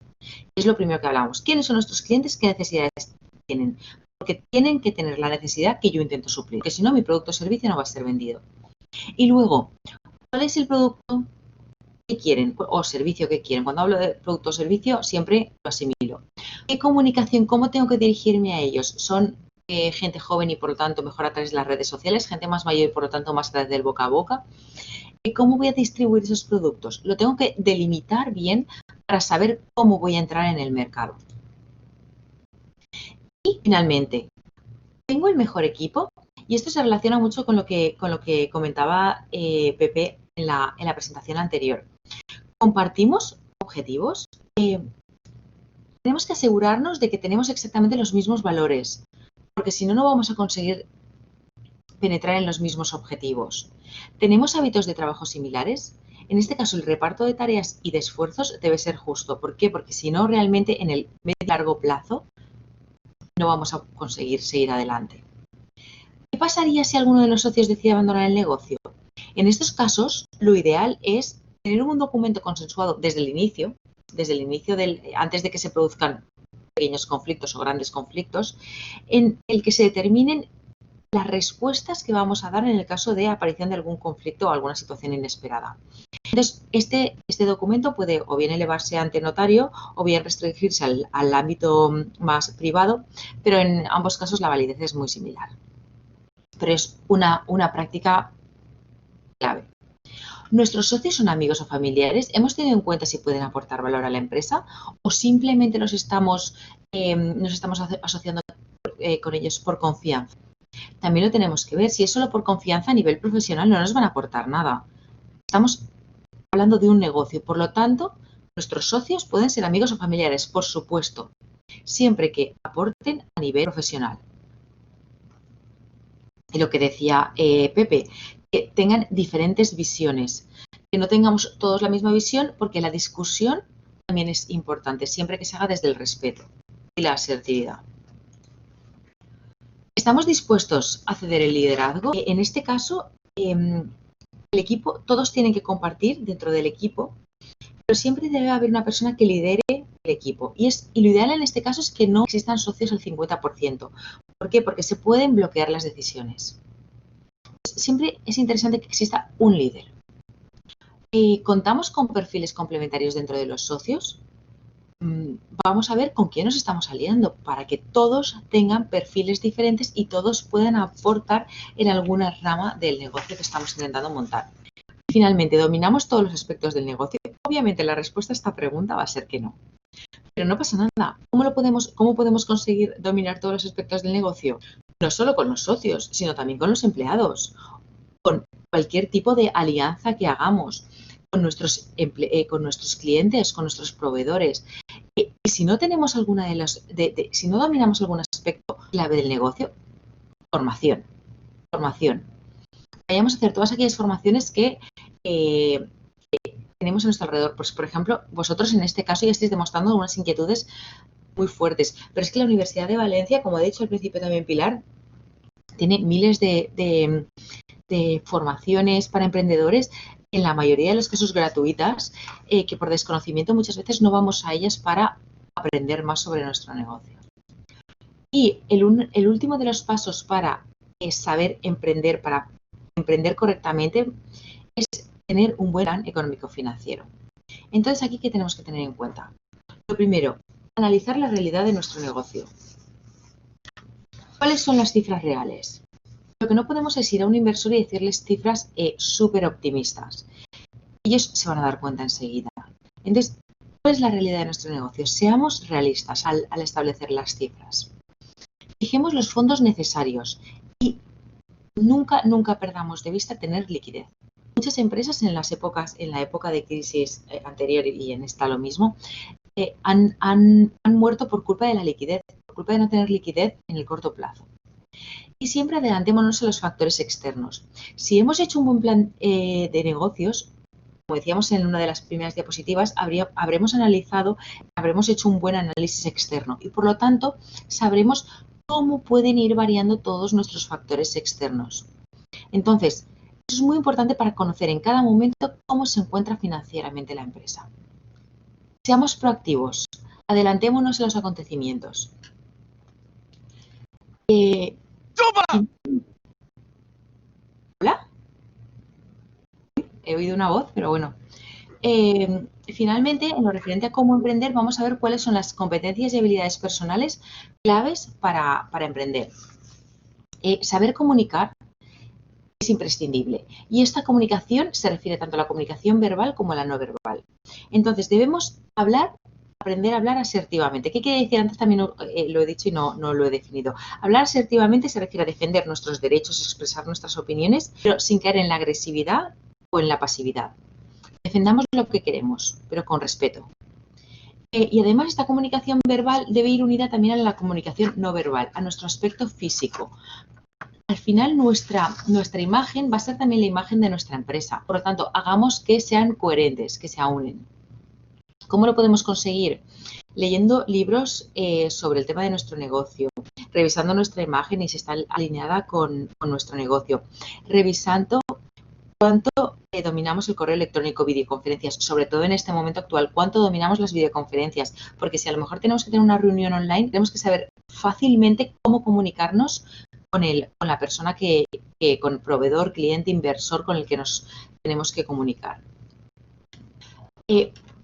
Es lo primero que hablamos. ¿Quiénes son nuestros clientes? ¿Qué necesidades tienen? Porque tienen que tener la necesidad que yo intento suplir, porque si no, mi producto o servicio no va a ser vendido. Y luego, ¿cuál es el producto ¿Qué quieren? O servicio que quieren. Cuando hablo de producto o servicio, siempre lo asimilo. ¿Qué comunicación? ¿Cómo tengo que dirigirme a ellos? ¿Son gente joven y por lo tanto mejor a través de las redes sociales? ¿Gente más mayor y por lo tanto más a través del boca a boca? ¿Cómo voy a distribuir esos productos? Lo tengo que delimitar bien para saber cómo voy a entrar en el mercado. Y finalmente, ¿tengo el mejor equipo? Y esto se relaciona mucho con lo que comentaba Pepe en la presentación anterior. ¿Compartimos objetivos? Tenemos que asegurarnos de que tenemos exactamente los mismos valores, porque si no, no vamos a conseguir penetrar en los mismos objetivos. ¿Tenemos hábitos de trabajo similares? En este caso, el reparto de tareas y de esfuerzos debe ser justo. ¿Por qué? Porque si no, realmente en el medio y largo plazo no vamos a conseguir seguir adelante. ¿Qué pasaría si alguno de los socios decide abandonar el negocio? En estos casos, lo ideal es tener un documento consensuado desde el inicio antes de que se produzcan pequeños conflictos o grandes conflictos, en el que se determinen las respuestas que vamos a dar en el caso de aparición de algún conflicto o alguna situación inesperada. Entonces, este documento puede o bien elevarse ante notario o bien restringirse al ámbito más privado, pero en ambos casos la validez es muy similar. Pero es una práctica clave. ¿Nuestros socios son amigos o familiares? ¿Hemos tenido en cuenta si pueden aportar valor a la empresa o simplemente nos estamos asociando con ellos por confianza? También lo tenemos que ver. Si es solo por confianza a nivel profesional no nos van a aportar nada. Estamos hablando de un negocio, por lo tanto, nuestros socios pueden ser amigos o familiares, por supuesto, siempre que aporten a nivel profesional. Y lo que decía Pepe, que tengan diferentes visiones, que no tengamos todos la misma visión, porque la discusión también es importante, siempre que se haga desde el respeto y la asertividad. ¿Estamos dispuestos a ceder el liderazgo? En este caso, el equipo, todos tienen que compartir dentro del equipo, pero siempre debe haber una persona que lidere el equipo. Y lo ideal en este caso es que no existan socios al 50%. ¿Por qué? Porque se pueden bloquear las decisiones. Siempre es interesante que exista un líder. ¿Contamos con perfiles complementarios dentro de los socios? Vamos a ver con quién nos estamos aliando para que todos tengan perfiles diferentes y todos puedan aportar en alguna rama del negocio que estamos intentando montar. Finalmente, ¿dominamos todos los aspectos del negocio? Obviamente la respuesta a esta pregunta va a ser que no. Pero no pasa nada. ¿Cómo podemos conseguir dominar todos los aspectos del negocio? No solo con los socios, sino también con los empleados, con cualquier tipo de alianza que hagamos, con nuestros clientes, con nuestros proveedores. Y si no tenemos si no dominamos algún aspecto clave del negocio, formación. Vayamos a hacer todas aquellas formaciones que tenemos a nuestro alrededor. Pues, por ejemplo, vosotros en este caso ya estáis demostrando unas inquietudes muy fuertes. Pero es que la Universidad de Valencia, como ha dicho al principio también Pilar, tiene miles de formaciones para emprendedores, en la mayoría de los casos gratuitas, que por desconocimiento muchas veces no vamos a ellas para aprender más sobre nuestro negocio. Y el último de los pasos para saber emprender, para emprender correctamente, es tener un buen plan económico-financiero. Entonces, aquí, ¿qué tenemos que tener en cuenta? Lo primero, analizar la realidad de nuestro negocio. ¿Cuáles son las cifras reales? Lo que no podemos es ir a un inversor y decirles cifras súper optimistas. Ellos se van a dar cuenta enseguida. Entonces, ¿cuál es la realidad de nuestro negocio? Seamos realistas al establecer las cifras. Fijemos los fondos necesarios y nunca perdamos de vista tener liquidez. Muchas empresas en la época de crisis anterior y en esta lo mismo, han muerto por culpa de la liquidez, por culpa de no tener liquidez en el corto plazo. Y siempre adelantémonos a los factores externos. Si hemos hecho un buen plan de negocios, como decíamos en una de las primeras diapositivas, habremos hecho un buen análisis externo y por lo tanto sabremos cómo pueden ir variando todos nuestros factores externos. Entonces, eso es muy importante para conocer en cada momento cómo se encuentra financieramente la empresa. Seamos proactivos, adelantémonos a los acontecimientos. ¿Hola? He oído una voz, pero bueno. finalmente, en lo referente a cómo emprender, vamos a ver cuáles son las competencias y habilidades personales claves para emprender. Saber comunicar es imprescindible y esta comunicación se refiere tanto a la comunicación verbal como a la no verbal. Entonces, debemos aprender a hablar asertivamente. ¿Qué quiere decir? Antes también lo he dicho y no lo he definido. Hablar asertivamente se refiere a defender nuestros derechos, expresar nuestras opiniones, pero sin caer en la agresividad o en la pasividad. Defendamos lo que queremos, pero con respeto. Y además esta comunicación verbal debe ir unida también a la comunicación no verbal, a nuestro aspecto físico. Al final nuestra imagen va a ser también la imagen de nuestra empresa. Por lo tanto, hagamos que sean coherentes, que se unen. ¿Cómo lo podemos conseguir? Leyendo libros sobre el tema de nuestro negocio, revisando nuestra imagen y si está alineada con nuestro negocio, revisando cuánto dominamos el correo electrónico, videoconferencias, sobre todo en este momento actual, cuánto dominamos las videoconferencias, porque si a lo mejor tenemos que tener una reunión online, tenemos que saber fácilmente cómo comunicarnos con la persona con el proveedor, cliente, inversor con el que nos tenemos que comunicar.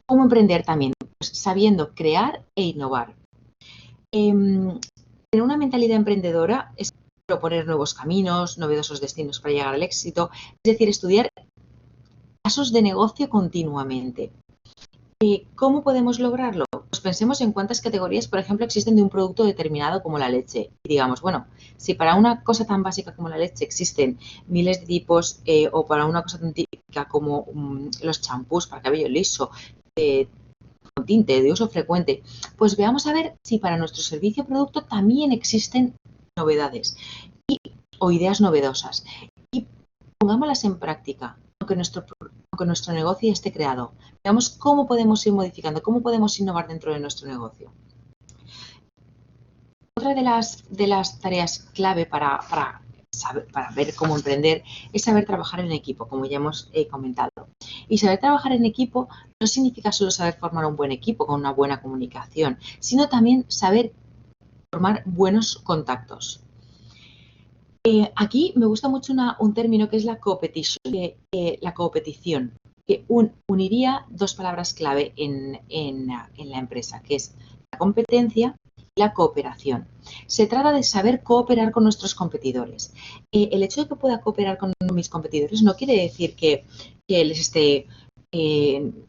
¿Cómo emprender también? Pues sabiendo crear e innovar. Tener una mentalidad emprendedora es proponer nuevos caminos, novedosos destinos para llegar al éxito, es decir, estudiar casos de negocio continuamente. ¿Cómo podemos lograrlo? Pues pensemos en cuántas categorías, por ejemplo, existen de un producto determinado como la leche. Y digamos, bueno, si para una cosa tan básica como la leche existen miles de tipos o para una cosa tan típica como los champús para cabello liso, con tinte de uso frecuente, pues veamos a ver si para nuestro servicio o producto también existen novedades o ideas novedosas. Y pongámoslas en práctica, aunque nuestro negocio ya esté creado. Veamos cómo podemos ir modificando, cómo podemos innovar dentro de nuestro negocio. Otra de las tareas clave para ver cómo emprender es saber trabajar en equipo, como ya hemos comentado. Y saber trabajar en equipo no significa solo saber formar un buen equipo con una buena comunicación, sino también saber formar buenos contactos. Aquí me gusta mucho un término que es la coopetición, que uniría dos palabras clave en la empresa, que es la competencia y la cooperación. Se trata de saber cooperar con nuestros competidores. El hecho de que pueda cooperar con mis competidores no quiere decir que les esté... el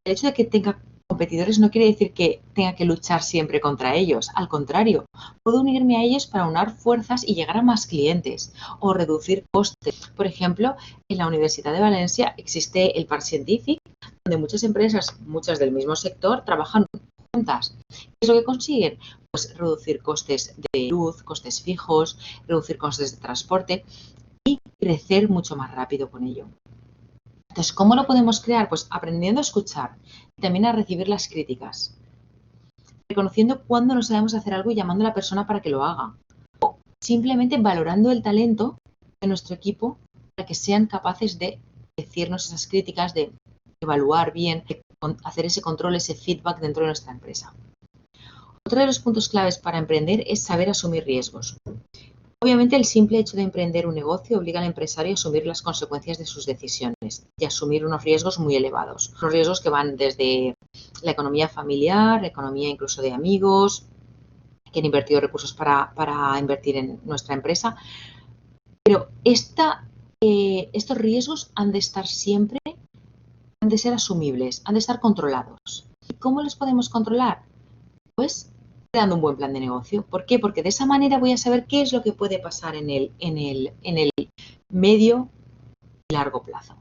hecho de que tenga competidores no quiere decir que tenga que luchar siempre contra ellos. Al contrario, puedo unirme a ellos para unar fuerzas y llegar a más clientes o reducir costes. Por ejemplo, en la Universidad de Valencia existe el Parc Scientific, donde muchas empresas, muchas del mismo sector, trabajan juntas. ¿Qué es lo que consiguen? Pues reducir costes de luz, costes fijos, reducir costes de transporte y crecer mucho más rápido con ello. Entonces, ¿cómo lo podemos crear? Pues aprendiendo a escuchar y también a recibir las críticas. Reconociendo cuándo no sabemos hacer algo y llamando a la persona para que lo haga. O simplemente valorando el talento de nuestro equipo para que sean capaces de decirnos esas críticas, de evaluar bien, de hacer ese control, ese feedback dentro de nuestra empresa. Otro de los puntos claves para emprender es saber asumir riesgos. Obviamente, el simple hecho de emprender un negocio obliga al empresario a asumir las consecuencias de sus decisiones y asumir unos riesgos muy elevados. Unos riesgos que van desde la economía familiar, la economía incluso de amigos que han invertido recursos para invertir en nuestra empresa. Pero estos riesgos han de estar siempre, han de ser asumibles, han de estar controlados. ¿Y cómo los podemos controlar? Pues creando un buen plan de negocio. ¿Por qué? Porque de esa manera voy a saber qué es lo que puede pasar en el medio y largo plazo.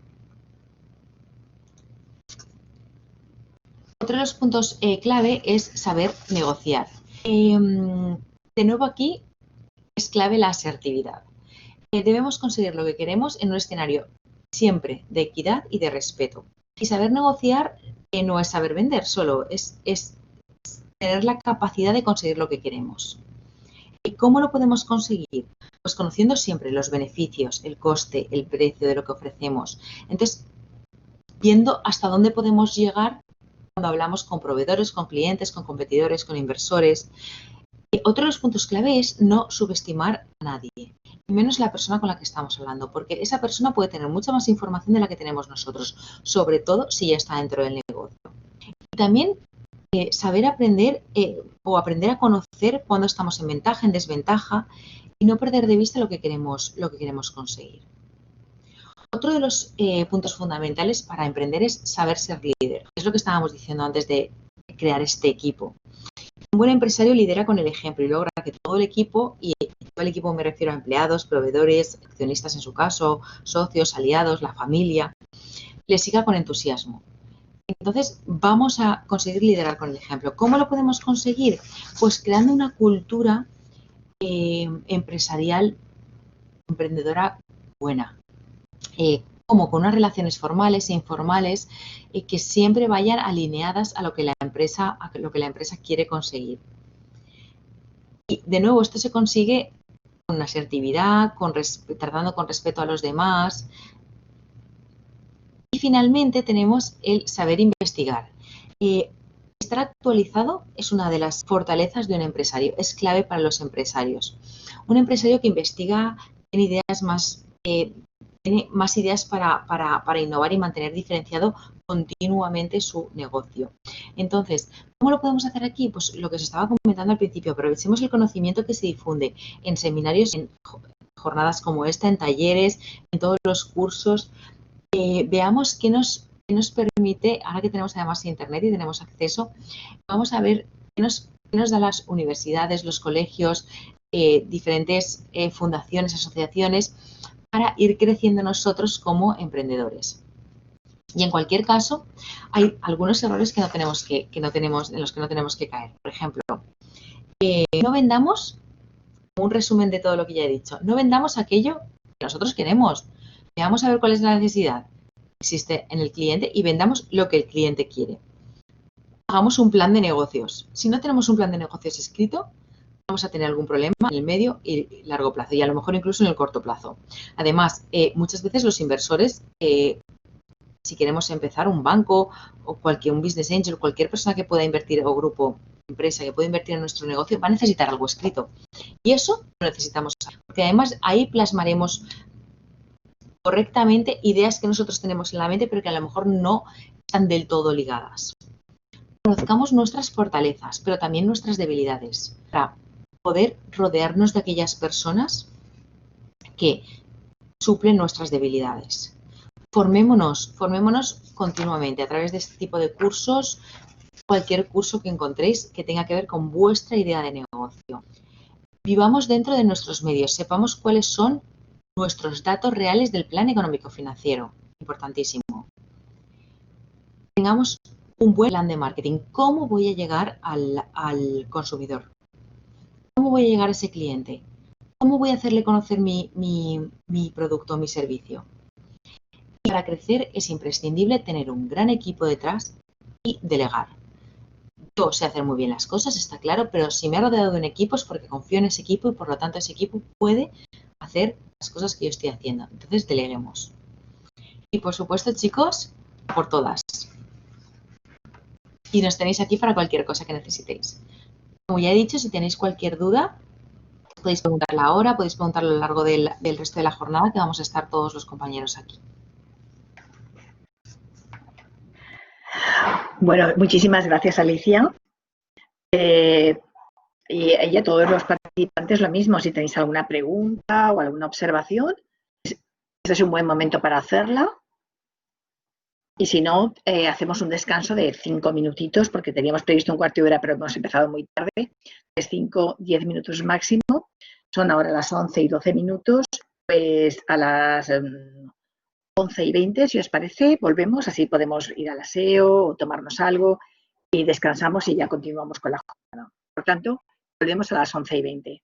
Otro de los puntos clave es saber negociar. De nuevo aquí es clave la asertividad. Debemos conseguir lo que queremos en un escenario siempre de equidad y de respeto. Y saber negociar no es saber vender solo, es tener la capacidad de conseguir lo que queremos. ¿Y cómo lo podemos conseguir? Pues conociendo siempre los beneficios, el coste, el precio de lo que ofrecemos. Entonces, viendo hasta dónde podemos llegar cuando hablamos con proveedores, con clientes, con competidores, con inversores. Otro de los puntos clave es no subestimar a nadie. menos la persona con la que estamos hablando, porque esa persona puede tener mucha más información de la que tenemos nosotros, sobre todo si ya está dentro del negocio. Y también saber aprender o aprender a conocer cuando estamos en ventaja, en desventaja, y no perder de vista lo que queremos conseguir. Otro de los puntos fundamentales para emprender es saber ser líder. Es lo que estábamos diciendo antes de crear este equipo. Un buen empresario lidera con el ejemplo y logra que todo el equipo, y todo el equipo me refiero a empleados, proveedores, accionistas en su caso, socios, aliados, la familia, le siga con entusiasmo. Entonces, vamos a conseguir liderar con el ejemplo. ¿Cómo lo podemos conseguir? Pues creando una cultura empresarial, emprendedora buena. Como con unas relaciones formales e informales que siempre vayan alineadas a lo que la empresa quiere conseguir. Y de nuevo, esto se consigue con asertividad, tratando con respeto a los demás. Y finalmente tenemos el saber investigar. Estar actualizado es una de las fortalezas de un empresario, es clave para los empresarios. Un empresario que investiga tiene ideas tiene más ideas para innovar y mantener diferenciado continuamente su negocio. Entonces, ¿cómo lo podemos hacer aquí? Pues lo que se estaba comentando al principio, aprovechemos el conocimiento que se difunde en seminarios, en jornadas como esta, en talleres, en todos los cursos. Veamos qué nos permite, ahora que tenemos además internet y tenemos acceso, vamos a ver qué nos dan las universidades, los colegios, diferentes fundaciones, asociaciones, para ir creciendo nosotros como emprendedores. Y en cualquier caso, hay algunos errores en los que no tenemos que caer. Por ejemplo, no vendamos, un resumen de todo lo que ya he dicho, no vendamos aquello que nosotros queremos. Veamos a ver cuál es la necesidad que existe en el cliente y vendamos lo que el cliente quiere. Hagamos un plan de negocios. Si no tenemos un plan de negocios escrito, vamos a tener algún problema en el medio y largo plazo y a lo mejor incluso en el corto plazo. Además, muchas veces los inversores, si queremos empezar un banco o un business angel, cualquier persona que pueda invertir o grupo, empresa que pueda invertir en nuestro negocio, va a necesitar algo escrito. Y eso lo necesitamos, porque además ahí plasmaremos correctamente ideas que nosotros tenemos en la mente, pero que a lo mejor no están del todo ligadas. Conozcamos nuestras fortalezas, pero también nuestras debilidades, para poder rodearnos de aquellas personas que suplen nuestras debilidades. Formémonos continuamente a través de este tipo de cursos, cualquier curso que encontréis que tenga que ver con vuestra idea de negocio. Vivamos dentro de nuestros medios, sepamos cuáles son nuestros datos reales del plan económico-financiero, importantísimo. Tengamos un buen plan de marketing. ¿Cómo voy a llegar al consumidor? ¿Cómo voy a llegar a ese cliente? ¿Cómo voy a hacerle conocer mi producto o mi servicio? Y para crecer es imprescindible tener un gran equipo detrás y delegar. Yo sé hacer muy bien las cosas, está claro, pero si me he rodeado de un equipo es porque confío en ese equipo y por lo tanto ese equipo puede hacer las cosas que yo estoy haciendo. Entonces, deleguemos. Y por supuesto, chicos, por todas. Y nos tenéis aquí para cualquier cosa que necesitéis. Como ya he dicho, si tenéis cualquier duda, podéis preguntarla ahora, podéis preguntarla a lo largo del resto de la jornada, que vamos a estar todos los compañeros aquí. Bueno, muchísimas gracias, Alicia. Y a todos los participantes lo mismo, si tenéis alguna pregunta o alguna observación, este es un buen momento para hacerla. Y si no, hacemos un descanso de 5 minutitos, porque teníamos previsto un cuarto de hora, pero hemos empezado muy tarde. Es 5-10 minutos máximo. Son ahora las 11 y 12 minutos. Pues a las 11 y 20, si os parece, volvemos. Así podemos ir al aseo o tomarnos algo y descansamos y ya continuamos con la jornada. Por tanto, volvemos a las 11 y 20.